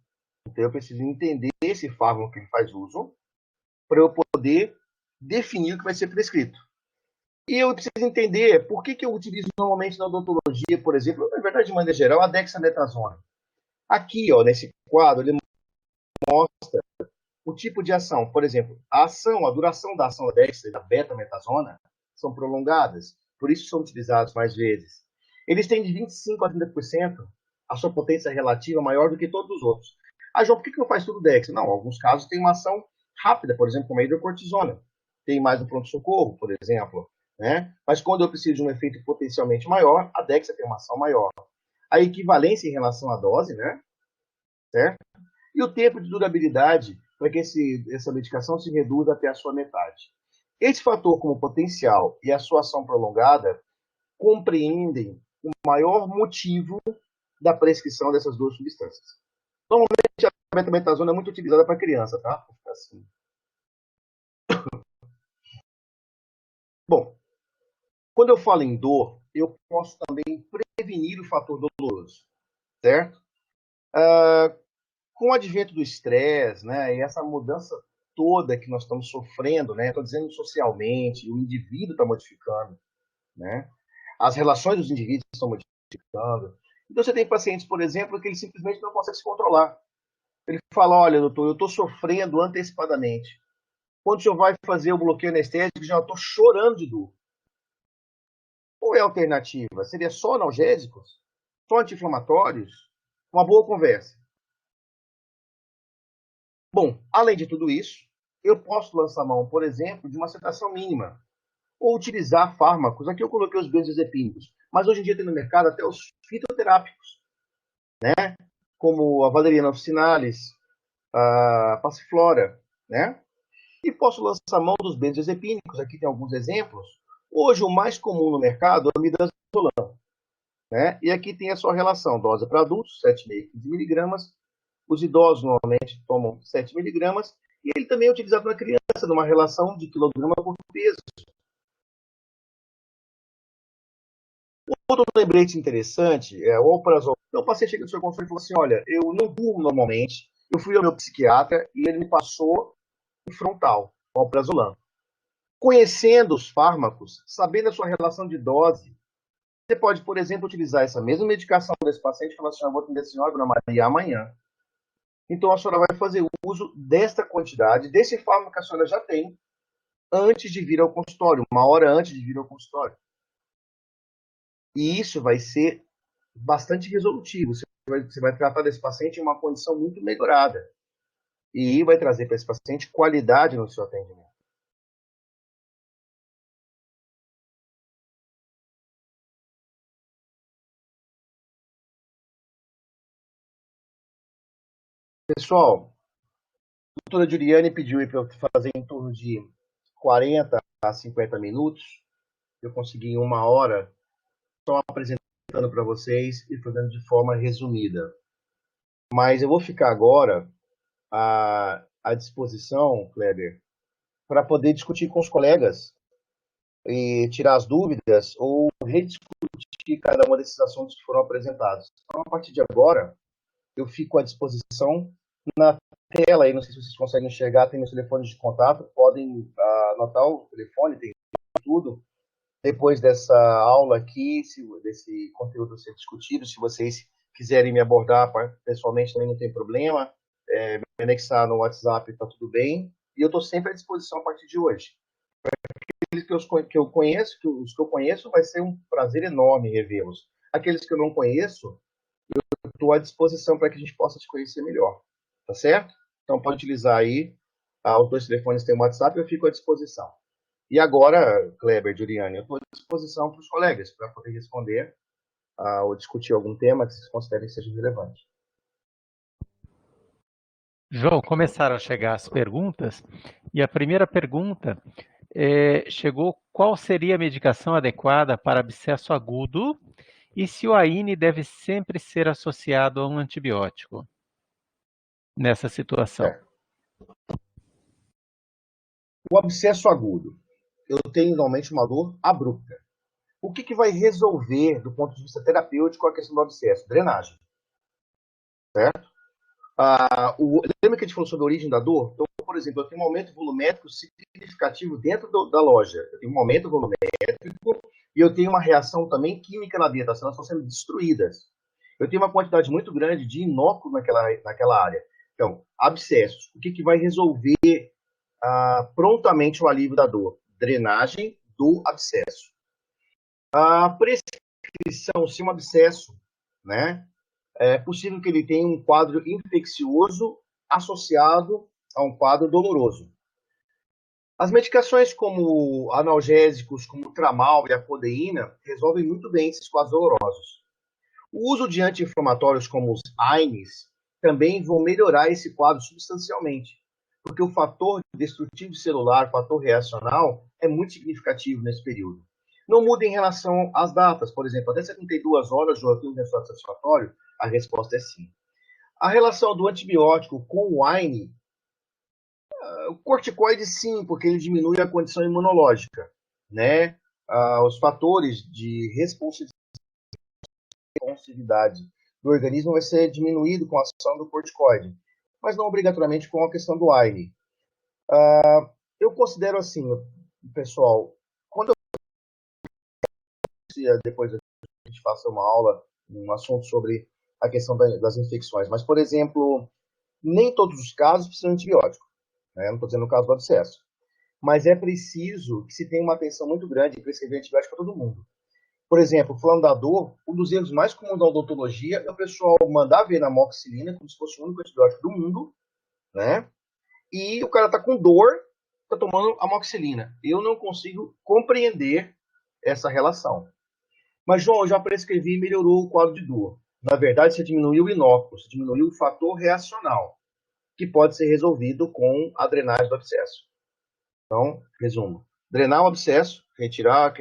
Então eu preciso entender esse fármaco que ele faz uso para eu poder definir o que vai ser prescrito. E eu preciso entender por que eu utilizo normalmente na odontologia, por exemplo, na verdade, de maneira geral, a dexametasona. Aqui, ó, nesse quadro, ele mostra o tipo de ação. Por exemplo, a duração da ação da dexa e da betametasona são prolongadas, por isso são utilizados mais vezes. Eles têm de 25% a 30% a sua potência relativa maior do que todos os outros. João, por que não faz tudo dexa? Não, em alguns casos tem uma ação rápida, por exemplo, como a hidrocortisona. Tem mais no pronto-socorro, por exemplo. Né? Mas quando eu preciso de um efeito potencialmente maior, a dexa tem uma ação maior. A equivalência em relação à dose, né? Certo? E o tempo de durabilidade para que essa medicação se reduza até a sua metade. Esse fator como potencial e a sua ação prolongada compreendem o maior motivo da prescrição dessas duas substâncias. Normalmente a betametasona é muito utilizada para criança, tá? Assim. Bom, quando eu falo em dor, eu posso também prevenir o fator doloroso, certo? Com o advento do estresse, né, e essa mudança toda que nós estamos sofrendo, né, estou dizendo socialmente, o indivíduo está modificando, né, as relações dos indivíduos estão modificando. Então você tem pacientes, por exemplo, que ele simplesmente não consegue se controlar. Ele fala, olha, doutor, eu estou sofrendo antecipadamente. Quando o senhor vai fazer o bloqueio anestésico, já estou chorando de dor. Qual é a alternativa? Seria só analgésicos? Só anti-inflamatórios? Uma boa conversa. Bom, além de tudo isso, eu posso lançar mão, por exemplo, de uma sedação mínima, ou utilizar fármacos. Aqui eu coloquei os benzodiazepínicos, mas hoje em dia tem no mercado até os fitoterápicos, né? Como a valeriana officinalis, a passiflora, né? E posso lançar mão dos benzodiazepínicos. Aqui tem alguns exemplos. Hoje o mais comum no mercado é o midazolam, né? E aqui tem a sua relação, dose para adultos, 7,5 15 miligramas. Os idosos normalmente tomam 7 miligramas. E ele também é utilizado na criança, numa relação de quilograma por peso. Outro lembrete interessante é o alprazolam. Então, o paciente chega no seu consultório e fala assim, olha, eu não durmo normalmente, eu fui ao meu psiquiatra e ele me passou o frontal, o alprazolam. Conhecendo os fármacos, sabendo a sua relação de dose, você pode, por exemplo, utilizar essa mesma medicação desse paciente e falar assim, eu vou atender a senhora, Dona Maria, amanhã. Então, a senhora vai fazer uso desta quantidade, desse fármaco que a senhora já tem, antes de vir ao consultório, uma hora antes de vir ao consultório. E isso vai ser bastante resolutivo. Você vai tratar desse paciente em uma condição muito melhorada. E vai trazer para esse paciente qualidade no seu atendimento. Pessoal, a doutora Juliane pediu para eu fazer em torno de 40 a 50 minutos. Eu consegui em 1 hora, só apresentando para vocês e fazendo de forma resumida. Mas eu vou ficar agora à disposição, Kleber, para poder discutir com os colegas e tirar as dúvidas ou rediscutir cada uma desses assuntos que foram apresentados. Então, a partir de agora, eu fico à disposição na tela aí, não sei se vocês conseguem enxergar, tem meus telefones de contato, podem anotar o telefone, tem tudo. Depois dessa aula aqui, desse conteúdo ser discutido, se vocês quiserem me abordar pessoalmente também não tem problema, me anexar no WhatsApp, está tudo bem. E eu estou sempre à disposição a partir de hoje. Aqueles que eu conheço, os que eu conheço, vai ser um prazer enorme revê-los. Aqueles que eu não conheço, estou à disposição para que a gente possa se conhecer melhor. Tá certo? Então pode utilizar aí. Os dois telefones têm WhatsApp, eu fico à disposição. E agora, Kleber, Juliane, eu estou à disposição para os colegas para poder responder ou discutir algum tema que vocês considerem que seja relevante. João, começaram a chegar as perguntas e a primeira pergunta chegou: qual seria a medicação adequada para abscesso agudo e se o AINE deve sempre ser associado a um antibiótico nessa situação? O abscesso agudo. Eu tenho normalmente uma dor abrupta. O que vai resolver, do ponto de vista terapêutico, a questão do abscesso? Drenagem. Certo? Lembra que a gente falou sobre a origem da dor? Então, por exemplo, eu tenho um aumento volumétrico significativo dentro da loja. Eu tenho um aumento volumétrico e eu tenho uma reação também química lá dentro. As células estão sendo destruídas. Eu tenho uma quantidade muito grande de inóculo naquela área. Então, abscessos. O que vai resolver prontamente o alívio da dor? Drenagem do abscesso. A prescrição, se um abscesso, né, é possível que ele tenha um quadro infeccioso associado a um quadro doloroso. As medicações como analgésicos, como o tramal e a codeína, resolvem muito bem esses quadros dolorosos. O uso de anti-inflamatórios como os AINES também vão melhorar esse quadro substancialmente, porque o fator destrutivo celular, o fator reacional, é muito significativo nesse período. Não muda em relação às datas, por exemplo, até 72 horas, João, tem um resultado satisfatório? A resposta é sim. A relação do antibiótico com o AINE, o corticoide sim, porque ele diminui a condição imunológica, né? Os fatores de responsividade do organismo vai ser diminuído com a ação do corticoide, mas não obrigatoriamente com a questão do AINE. Eu considero assim, pessoal, quando depois a gente faça uma aula, um assunto sobre a questão das infecções, mas, por exemplo, nem todos os casos precisam de antibiótico, né? Não estou dizendo no caso do abscesso, mas é preciso que se tenha uma atenção muito grande em prescrever antibiótico para todo mundo. Por exemplo, falando da dor, um dos erros mais comuns da odontologia é o pessoal mandar ver na amoxicilina como se fosse o único antibiótico do mundo, né? E o cara tá com dor, tá tomando amoxicilina. Eu não consigo compreender essa relação. Mas, João, eu já prescrevi e melhorou o quadro de dor. Na verdade, você diminuiu o inóculo, você diminuiu o fator reacional, que pode ser resolvido com a drenagem do abscesso. Então, resumo. Drenar o abscesso, retirar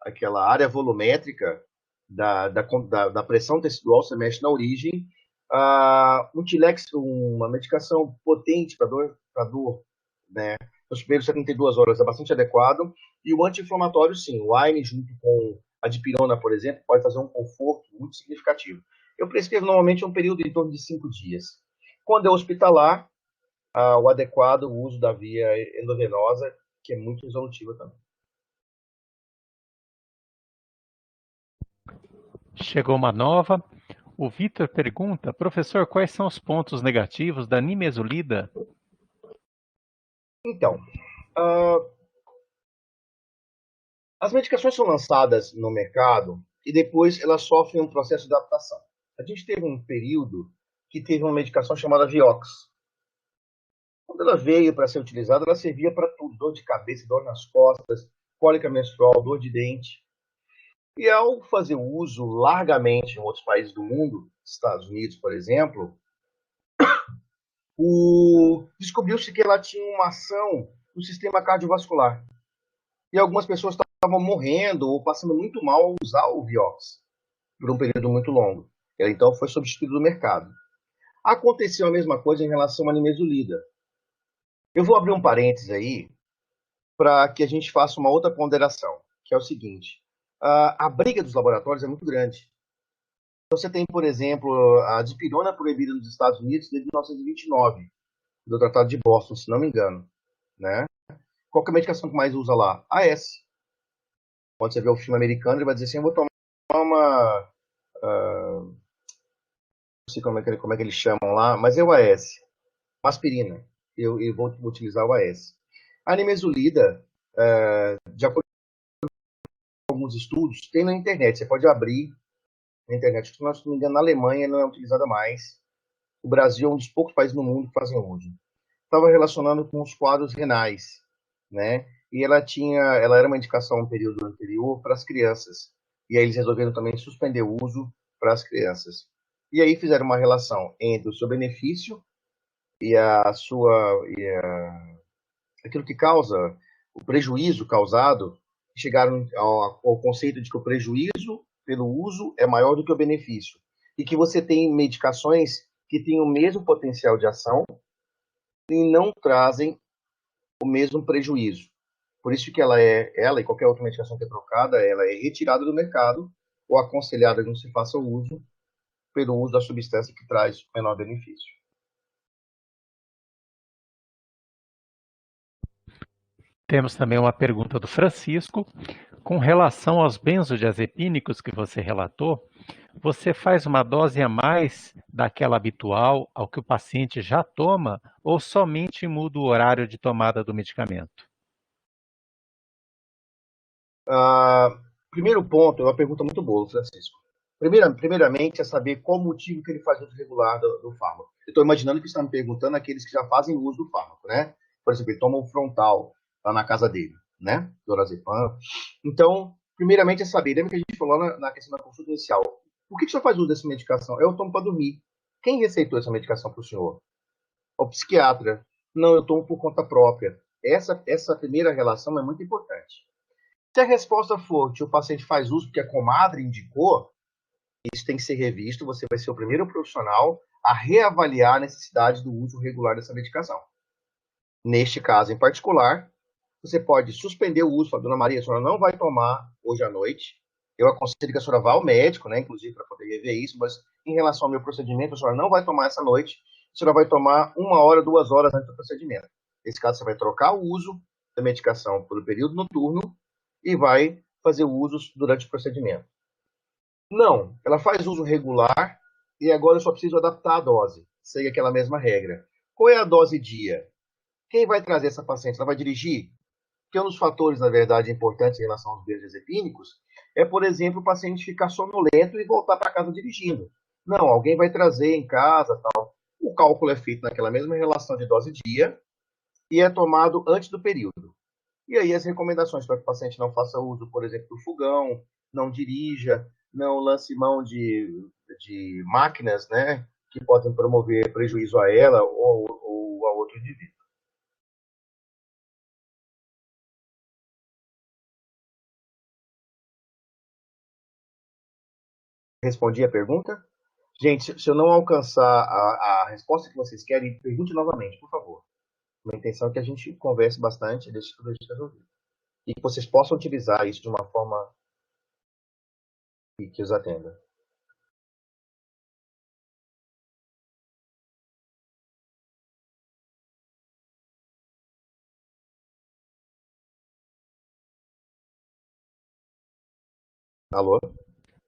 aquela área volumétrica da pressão tecidual, você mexe na origem. Um Tilex, uma medicação potente para dor, né? Nos primeiros 72 horas é bastante adequado. E o anti-inflamatório, sim. O AINE junto com a dipirona, por exemplo, pode fazer um conforto muito significativo. Eu prescrevo normalmente um período em torno de 5 dias. Quando é hospitalar, o adequado, o uso da via endovenosa, que é muito resolutiva também. Chegou uma nova. O Vitor pergunta: professor, quais são os pontos negativos da nimesulida? Então, as medicações são lançadas no mercado e depois elas sofrem um processo de adaptação. A gente teve um período que teve uma medicação chamada Vioxx. Quando ela veio para ser utilizada, ela servia para tudo: dor de cabeça, dor nas costas, cólica menstrual, dor de dente. E ao fazer uso largamente em outros países do mundo, Estados Unidos, por exemplo, descobriu-se que ela tinha uma ação no sistema cardiovascular. E algumas pessoas estavam morrendo ou passando muito mal ao usar o Vioxx por um período muito longo. Ela então foi substituída do mercado. Aconteceu a mesma coisa em relação à nimesulida. Eu vou abrir um parênteses aí para que a gente faça uma outra ponderação, que é o seguinte: a briga dos laboratórios é muito grande. Então, você tem, por exemplo, a dipirona proibida nos Estados Unidos desde 1929, do Tratado de Boston, se não me engano, né? Qual que é a medicação que mais usa lá? AS. Quando você vê o filme americano, ele vai dizer assim: eu vou tomar uma, não sei como é que eles chamam lá, mas é o AS, uma aspirina. Eu vou utilizar o AS. A nimesulida, de acordo com alguns estudos, tem na internet. Você pode abrir na internet. Se não me engano, na Alemanha não é utilizada mais. O Brasil é um dos poucos países no mundo que fazem uso. Estava relacionando com os quadros renais, né? E ela era uma indicação no período anterior para as crianças. E aí eles resolveram também suspender o uso para as crianças. E aí fizeram uma relação entre o seu benefício e aquilo que causa o prejuízo causado. Chegaram ao conceito de que o prejuízo pelo uso é maior do que o benefício e que você tem medicações que têm o mesmo potencial de ação e não trazem o mesmo prejuízo. Por isso que ela e qualquer outra medicação que é trocada, ela é retirada do mercado ou aconselhada que não se faça o uso pelo uso da substância que traz menor benefício. Temos também uma pergunta do Francisco. Com relação aos benzodiazepínicos que você relatou, você faz uma dose a mais daquela habitual ao que o paciente já toma ou somente muda o horário de tomada do medicamento? Primeiro ponto, é uma pergunta muito boa, Francisco. Primeiramente, é saber qual o motivo que ele faz uso regular do fármaco. Eu estou imaginando que você está me perguntando aqueles que já fazem uso do fármaco, né? Por exemplo, ele toma um frontal lá na casa dele, né? Lorazepam. Então, primeiramente é saber, lembra que a gente falou na questão da consulta inicial, por que o senhor faz uso dessa medicação? Eu tomo para dormir. Quem receitou essa medicação para o senhor? O psiquiatra. Não, eu tomo por conta própria. Essa primeira relação é muito importante. Se a resposta for que o paciente faz uso porque a comadre indicou, isso tem que ser revisto. Você vai ser o primeiro profissional a reavaliar a necessidade do uso regular dessa medicação. Neste caso em particular, você pode suspender o uso. Fala, dona Maria, a senhora não vai tomar hoje à noite. Eu aconselho que a senhora vá ao médico, né, inclusive, para poder rever isso, mas em relação ao meu procedimento, a senhora não vai tomar essa noite. A senhora vai tomar 1 hora, 2 horas antes do procedimento. Nesse caso, você vai trocar o uso da medicação pelo período noturno e vai fazer o uso durante o procedimento. Não, ela faz uso regular e agora eu só preciso adaptar a dose. Segue aquela mesma regra. Qual é a dose dia? Quem vai trazer essa paciente? Ela vai dirigir? Porque um dos fatores, na verdade, importantes em relação aos benzodiazepínicos é, por exemplo, o paciente ficar sonolento e voltar para casa dirigindo. Não, alguém vai trazer em casa, tal. O cálculo é feito naquela mesma relação de dose dia e é tomado antes do período. E aí as recomendações para que o paciente não faça uso, por exemplo, do fogão, não dirija, não lance mão de máquinas, né, que podem promover prejuízo a ela ou a outro indivíduo. Respondi a pergunta? Gente, se eu não alcançar a resposta que vocês querem, pergunte novamente, por favor. Minha intenção é que a gente converse bastante e deixe tudo isso resolvido. E que vocês possam utilizar isso de uma forma que os atenda. Alô?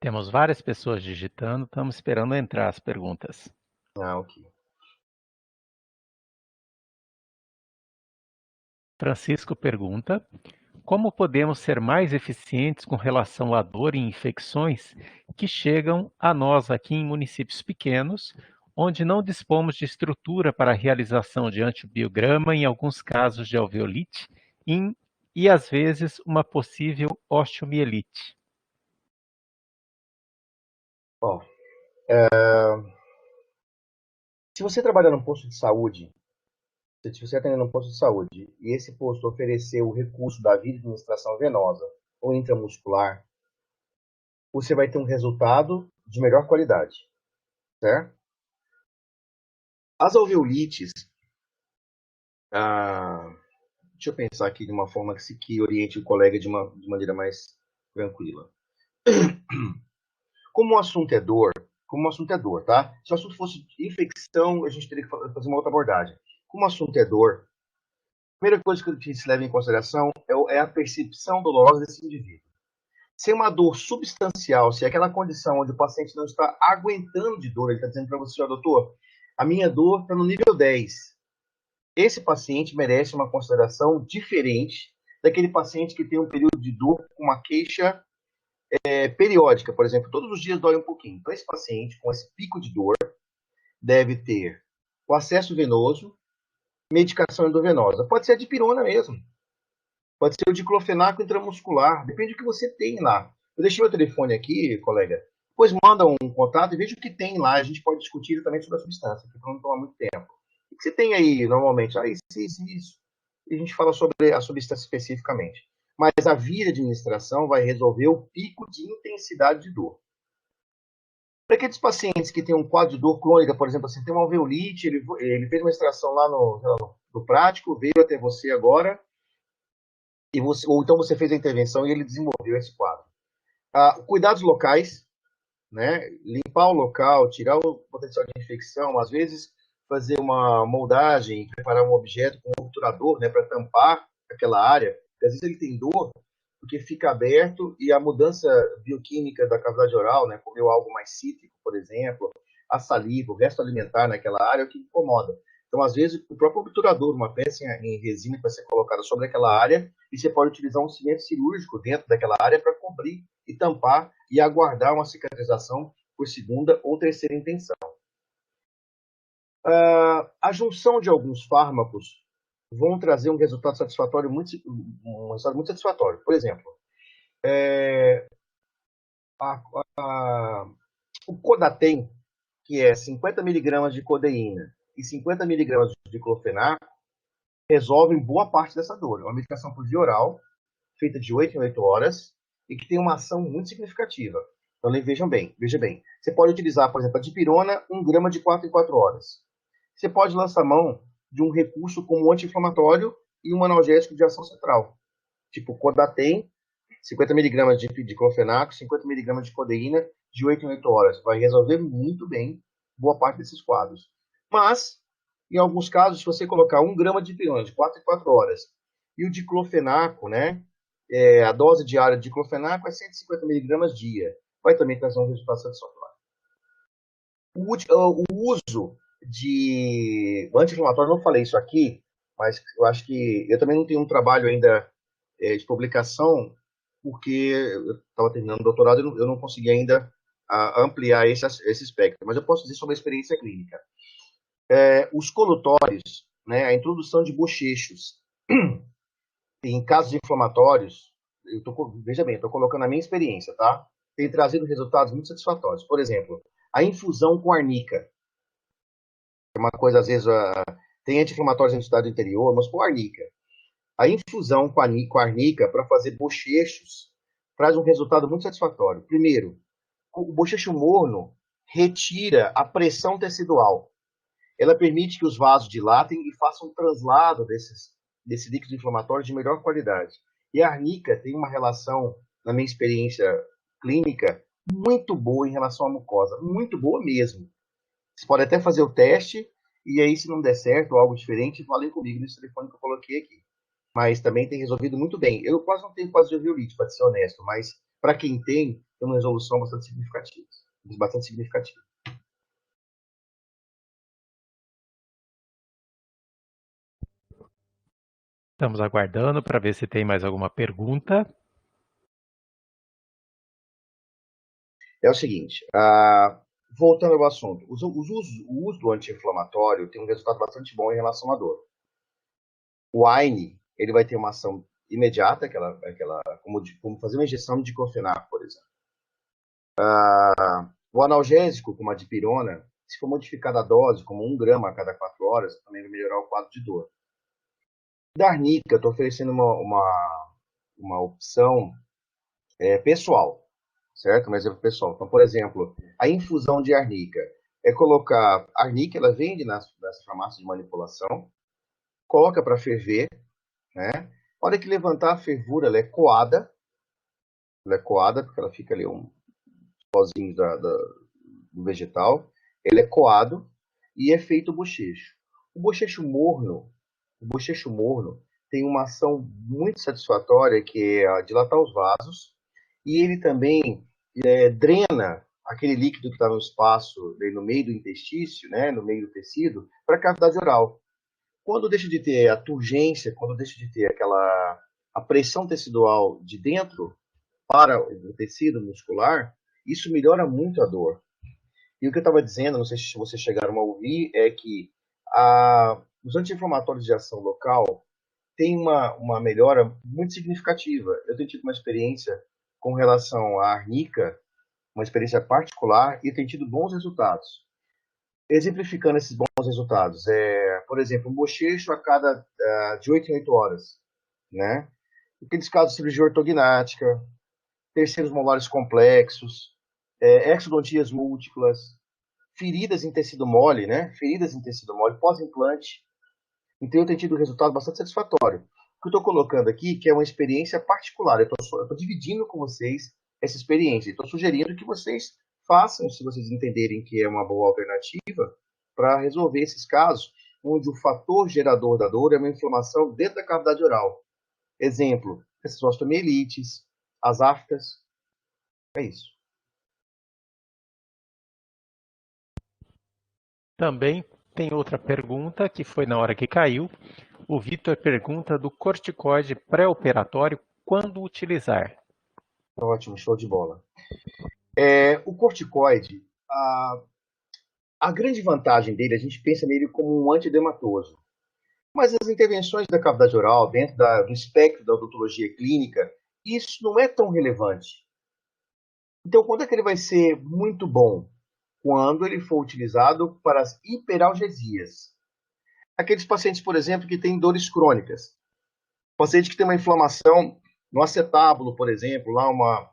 Temos várias pessoas digitando, estamos esperando entrar as perguntas. Ok. Francisco pergunta: como podemos ser mais eficientes com relação à dor e infecções que chegam a nós aqui em municípios pequenos, onde não dispomos de estrutura para a realização de antibiograma, em alguns casos de alveolite, e às vezes uma possível osteomielite? Ó, se você trabalha num posto de saúde, se você atende num posto de saúde e esse posto oferecer o recurso da via de administração venosa ou intramuscular, você vai ter um resultado de melhor qualidade, certo? As alveolites, ah, deixa eu pensar aqui de uma forma que oriente o colega de maneira mais tranquila. Como o assunto é dor, tá? Se o assunto fosse infecção, a gente teria que fazer uma outra abordagem. Como o assunto é dor, a primeira coisa que se leva em consideração é a percepção dolorosa desse indivíduo. Se é uma dor substancial, se é aquela condição onde o paciente não está aguentando de dor, ele está dizendo para você, ó, doutor, a minha dor está no nível 10. Esse paciente merece uma consideração diferente daquele paciente que tem um período de dor com uma queixa periódica, por exemplo, todos os dias dói um pouquinho. Então, esse paciente com esse pico de dor deve ter o acesso venoso, medicação endovenosa. Pode ser a dipirona mesmo, pode ser o diclofenaco intramuscular, depende do que você tem lá. Eu deixei meu telefone aqui, colega. Depois manda um contato e veja o que tem lá. A gente pode discutir também sobre a substância, para não tomar muito tempo. O que você tem aí normalmente? Ah, isso. E a gente fala sobre a substância especificamente. Mas a via de administração vai resolver o pico de intensidade de dor. Para aqueles pacientes que têm um quadro de dor crônica, por exemplo, assim, tem uma alveolite, ele fez uma extração lá no prático, veio até você agora, ou então você fez a intervenção e ele desenvolveu esse quadro. Cuidados locais, né? Limpar o local, tirar o potencial de infecção, às vezes fazer uma moldagem, preparar um objeto com um obturador, né, para tampar aquela área. Porque às vezes ele tem dor porque fica aberto e a mudança bioquímica da cavidade oral, né, comeu algo mais cítrico, por exemplo, a saliva, o resto alimentar naquela área é o que incomoda. Então, às vezes, o próprio obturador, uma peça em resina que vai ser colocada sobre aquela área, e você pode utilizar um cimento cirúrgico dentro daquela área para cobrir e tampar e aguardar uma cicatrização por segunda ou terceira intenção. A junção de alguns fármacos vão trazer um resultado satisfatório muito satisfatório. Por exemplo, a, o Codatem, que é 50 miligramas de codeína e 50 miligramas de diclofenaco, resolvem boa parte dessa dor. É uma medicação por via oral, feita de 8 em 8 horas, e que tem uma ação muito significativa. Então, veja bem. Você pode utilizar, por exemplo, a dipirona, 1 grama de 4 em 4 horas. Você pode lançar mão de um recurso como um anti-inflamatório e um analgésico de ação central, tipo Codatem, 50 miligramas de diclofenaco, 50 miligramas de codeína, de 8 em 8 horas. Vai resolver muito bem boa parte desses quadros. Mas, em alguns casos, se você colocar 1 grama de dipirona de 4 em 4 horas e o diclofenaco, né, a dose diária de diclofenaco é 150 miligramas dia, vai também trazer um resultado satisfatório. O uso de anti-inflamatório, não falei isso aqui, mas eu acho que eu também não tenho um trabalho ainda de publicação, porque eu estava terminando o doutorado e eu não consegui ainda ampliar esse espectro, mas eu posso dizer sobre a experiência clínica. Os colutórios, né, a introdução de bochechos em casos inflamatórios, veja bem, estou colocando a minha experiência, tá? Tem trazido resultados muito satisfatórios. Por exemplo, a infusão com arnica. É uma coisa, às vezes, tem anti-inflamatórios em estado interior, mas com arnica. A infusão com a arnica para fazer bochechos traz um resultado muito satisfatório. Primeiro, o bochecho morno retira a pressão tecidual. Ela permite que os vasos dilatem e façam um translado desse líquido inflamatório de melhor qualidade. E a arnica tem uma relação, na minha experiência clínica, muito boa em relação à mucosa. Muito boa mesmo. Você pode até fazer o teste, e aí, se não der certo ou algo diferente, falem comigo nesse telefone que eu coloquei aqui. Mas também tem resolvido muito bem. Eu quase não tenho quase de oviolite, para ser honesto, mas para quem tem uma resolução bastante significativa. Bastante significativa. Estamos aguardando para ver se tem mais alguma pergunta. É o seguinte, voltando ao assunto, o uso do anti-inflamatório tem um resultado bastante bom em relação à dor. O AINE, ele vai ter uma ação imediata, como fazer uma injeção de diclofenac, por exemplo. O analgésico, como a dipirona, se for modificada a dose, como 1 grama a cada 4 horas, também vai melhorar o quadro de dor. Da arnica, eu estou oferecendo uma opção pessoal, certo? Um exemplo pessoal. Então, por exemplo, a infusão de arnica é colocar a arnica, ela vende nas farmácias de manipulação, coloca para ferver, né? A hora que levantar a fervura, ela é coada porque ela fica ali um pozinho do vegetal, ele é coado e é feito o bochecho. O bochecho morno, tem uma ação muito satisfatória que é dilatar os vasos e ele também drena aquele líquido que está no espaço, no meio do intestício, né, no meio do tecido, para a cavidade oral. Quando deixa de ter a turgência, quando deixa de ter a pressão tecidual de dentro para o tecido muscular, isso melhora muito a dor. E o que eu estava dizendo, não sei se vocês chegaram a ouvir, é que os anti-inflamatórios de ação local têm uma melhora muito significativa. Eu tenho tido uma experiência com relação à arnica, uma experiência particular, e tenho tido bons resultados. Exemplificando esses bons resultados, por exemplo, um bochecho a cada de 8 em 8 horas, né? Aqueles casos de cirurgia ortognática, terceiros molares complexos, exodontias múltiplas, feridas em tecido mole, né? Feridas em tecido mole, pós-implante. Então eu tenho tido um resultado bastante satisfatório. O que eu estou colocando aqui, que é uma experiência particular, eu estou dividindo com vocês essa experiência. Estou sugerindo que vocês façam, se vocês entenderem que é uma boa alternativa, para resolver esses casos, onde o fator gerador da dor é uma inflamação dentro da cavidade oral. Exemplo, essas osteomielites, as aftas. É isso. Também tem outra pergunta que foi na hora que caiu. O Vitor pergunta do corticoide pré-operatório, quando utilizar? Ótimo, show de bola. O corticoide, a grande vantagem dele, a gente pensa nele como um antidematoso. Mas as intervenções da cavidade oral, dentro do espectro da odontologia clínica, isso não é tão relevante. Então, quando é que ele vai ser muito bom? Quando ele for utilizado para as hiperalgesias. Aqueles pacientes, por exemplo, que têm dores crônicas. Paciente que tem uma inflamação no acetábulo, por exemplo, lá uma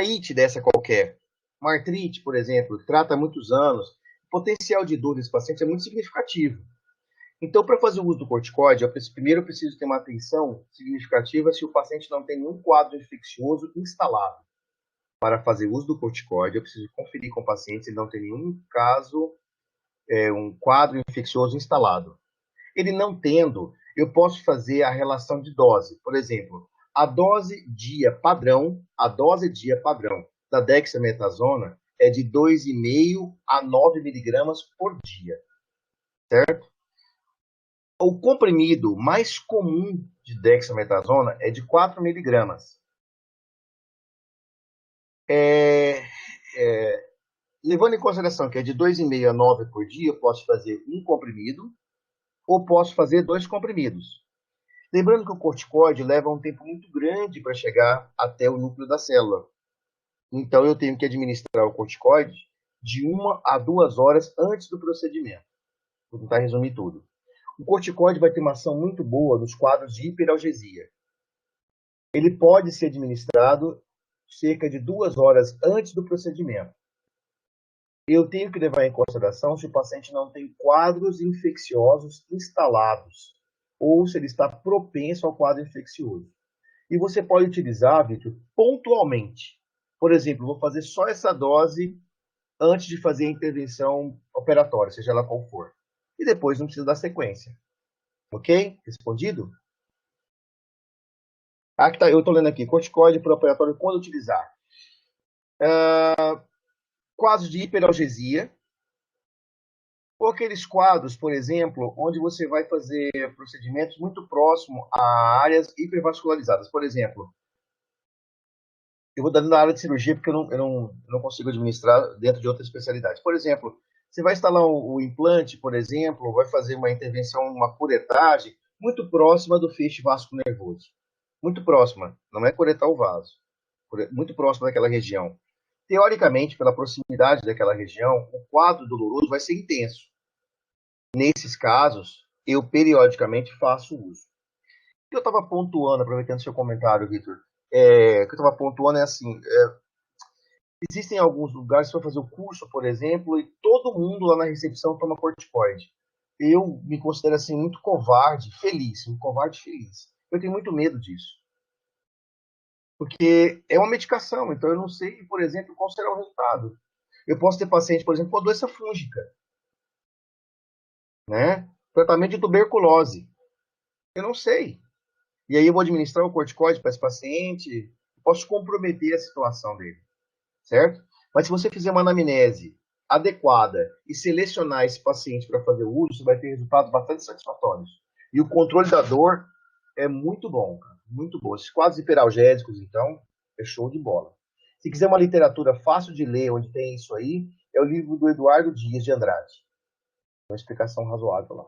ite dessa qualquer. Uma artrite, por exemplo, que trata há muitos anos. O potencial de dor desse paciente é muito significativo. Então, para fazer o uso do corticoide, primeiro eu preciso ter uma atenção significativa se o paciente não tem nenhum quadro infeccioso instalado. Para fazer uso do corticoide, eu preciso conferir com o paciente se ele não tem nenhum caso, um quadro infeccioso instalado. Ele não tendo, eu posso fazer a relação de dose. Por exemplo, a dose dia padrão da dexametasona é de 2,5 a 9 miligramas por dia, certo? O comprimido mais comum de dexametasona é de 4 miligramas. Levando em consideração que é de 2,5 a 9 por dia, eu posso fazer um comprimido ou posso fazer 2 comprimidos. Lembrando que o corticoide leva um tempo muito grande para chegar até o núcleo da célula. Então, eu tenho que administrar o corticoide de 1 a 2 horas antes do procedimento. Vou tentar resumir tudo. O corticoide vai ter uma ação muito boa nos quadros de hiperalgesia. Ele pode ser administrado cerca de 2 horas antes do procedimento. Eu tenho que levar em consideração se o paciente não tem quadros infecciosos instalados ou se ele está propenso ao quadro infeccioso. E você pode utilizar, Vitor, pontualmente. Por exemplo, vou fazer só essa dose antes de fazer a intervenção operatória, seja ela qual for. E depois não precisa dar sequência. Ok? Respondido? Que tá, eu estou lendo aqui, corticoide pré-operatório, quando utilizar? Quadros de hiperalgesia, Ou aqueles quadros, por exemplo, onde você vai fazer procedimentos muito próximo a áreas hipervascularizadas. Por exemplo, eu vou dando na área de cirurgia porque eu não consigo administrar dentro de outras especialidades. Por exemplo, você vai instalar o implante, por exemplo, vai fazer uma intervenção, uma curetagem muito próxima do feixe vasco nervoso. Muito próxima, não é curetar o vaso. Muito próxima daquela região. Teoricamente, pela proximidade daquela região, o quadro doloroso vai ser intenso. Nesses casos, eu periodicamente faço uso. O que eu estava pontuando, aproveitando seu comentário, Vitor, o que eu estava pontuando é assim, existem alguns lugares que você vai fazer o curso, por exemplo, e todo mundo lá na recepção toma corticoide. Eu me considero assim muito covarde, feliz, um covarde feliz. Eu tenho muito medo disso. Porque é uma medicação, então eu não sei, por exemplo, qual será o resultado. Eu posso ter paciente, por exemplo, com doença fúngica, né? Tratamento de tuberculose. Eu não sei. E aí eu vou administrar o corticoide para esse paciente, posso comprometer a situação dele, certo? Mas se você fizer uma anamnese adequada e selecionar esse paciente para fazer o uso, você vai ter resultados bastante satisfatórios. E o controle da dor é muito bom, cara, muito bom. Esses quadros hiperalgésicos, então, é show de bola. Se quiser uma literatura fácil de ler, onde tem isso aí, é o livro do Eduardo Dias de Andrade. Uma explicação razoável lá.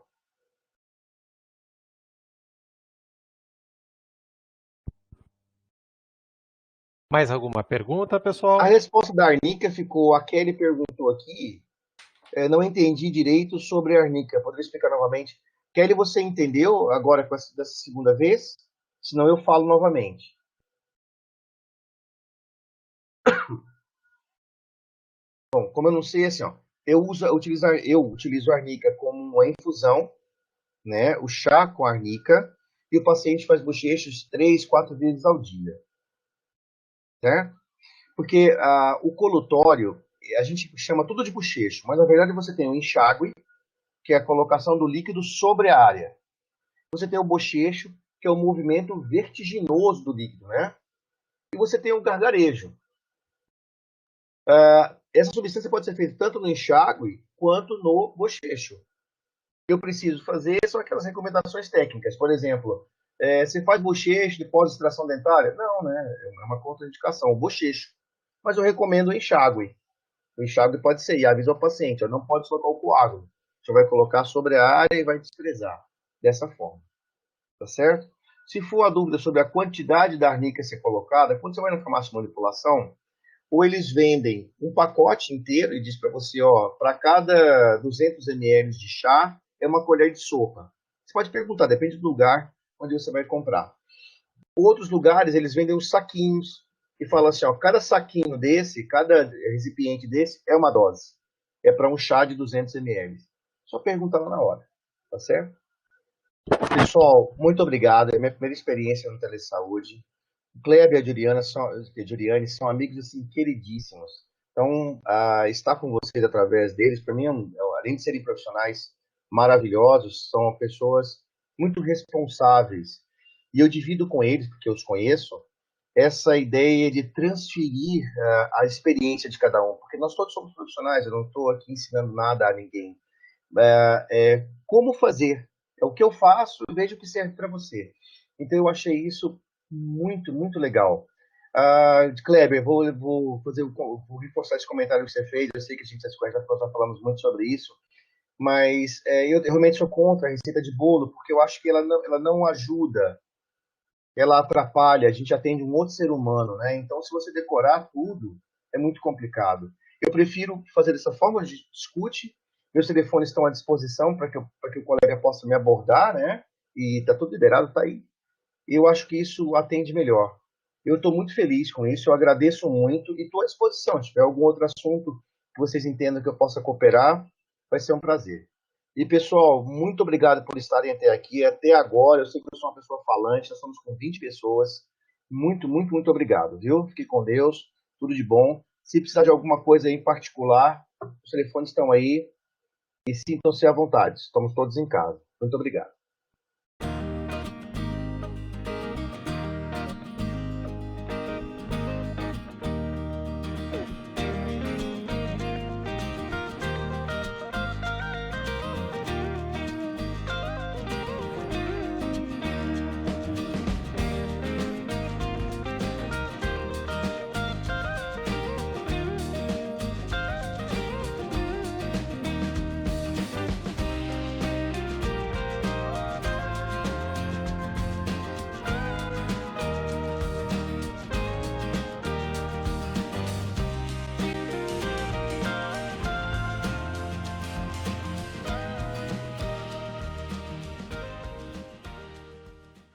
Mais alguma pergunta, A pessoal? resposta da Arnica ficou, a Kelly perguntou aqui, não entendi direito sobre a arnica. Poderia explicar novamente? Kelly, você entendeu agora dessa segunda vez? Senão eu falo novamente. Bom, como eu não sei, assim, ó, eu utilizo a arnica como uma infusão, né? O chá com a arnica, e o paciente faz bochechos 3, 4 vezes ao dia, certo? Porque o colutório, a gente chama tudo de bochecho, mas na verdade você tem o enxágue, que é a colocação do líquido sobre a área. Você tem o bochecho, que é o movimento vertiginoso do líquido, né? E você tem o gargarejo. Essa substância pode ser feita tanto no enxágue quanto no bochecho. O que eu preciso fazer são aquelas recomendações técnicas. Por exemplo, você faz bochecho depois de extração dentária? Não, né? É uma contraindicação, o bochecho. Mas eu recomendo o enxágue. O enxágue pode ser, e avisa ao paciente, ó, não pode colocar o coágulo. Você vai colocar sobre a área e vai desprezar. Dessa forma. Tá certo? Se for a dúvida sobre a quantidade da arnica a ser colocada, quando você vai na farmácia de manipulação, ou eles vendem um pacote inteiro e diz para você, ó, para cada 200 ml de chá é uma colher de sopa. Você pode perguntar, depende do lugar onde você vai comprar. Outros lugares eles vendem os saquinhos e falam assim, ó, cada saquinho desse, cada recipiente desse é uma dose. É para um chá de 200 ml. Só perguntar lá na hora, tá certo? Pessoal, muito obrigado. É a minha primeira experiência no Telesaúde. O Kleber e a Juliane são amigos assim, queridíssimos. Então, estar com vocês através deles, para mim, além de serem profissionais maravilhosos, são pessoas muito responsáveis. E eu divido com eles, porque eu os conheço, essa ideia de transferir a experiência de cada um. Porque nós todos somos profissionais, eu não estou aqui ensinando nada a ninguém. Como fazer. É o que eu faço e vejo que serve para você. Então eu achei isso muito, muito legal. Kleber, vou vou reforçar esse comentário que você fez. Eu sei que a gente já falamos muito sobre isso, mas eu realmente sou contra a receita de bolo, porque eu acho que ela não ajuda, ela atrapalha. A gente atende um outro ser humano, né? Então, se você decorar tudo, é muito complicado. Eu prefiro fazer dessa forma, a gente discute. Meus telefones estão à disposição para que o colega possa me abordar, né? E está tudo liberado, está aí. Eu acho que isso atende melhor. Eu estou muito feliz com isso, eu agradeço muito e estou à disposição. Se tiver algum outro assunto que vocês entendam que eu possa cooperar, vai ser um prazer. E, pessoal, muito obrigado por estarem até aqui, até agora. Eu sei que eu sou uma pessoa falante, nós estamos com 20 pessoas. Muito, muito, muito obrigado, viu? Fique com Deus, tudo de bom. Se precisar de alguma coisa em particular, os telefones estão aí e sintam-se à vontade. Estamos todos em casa. Muito obrigado.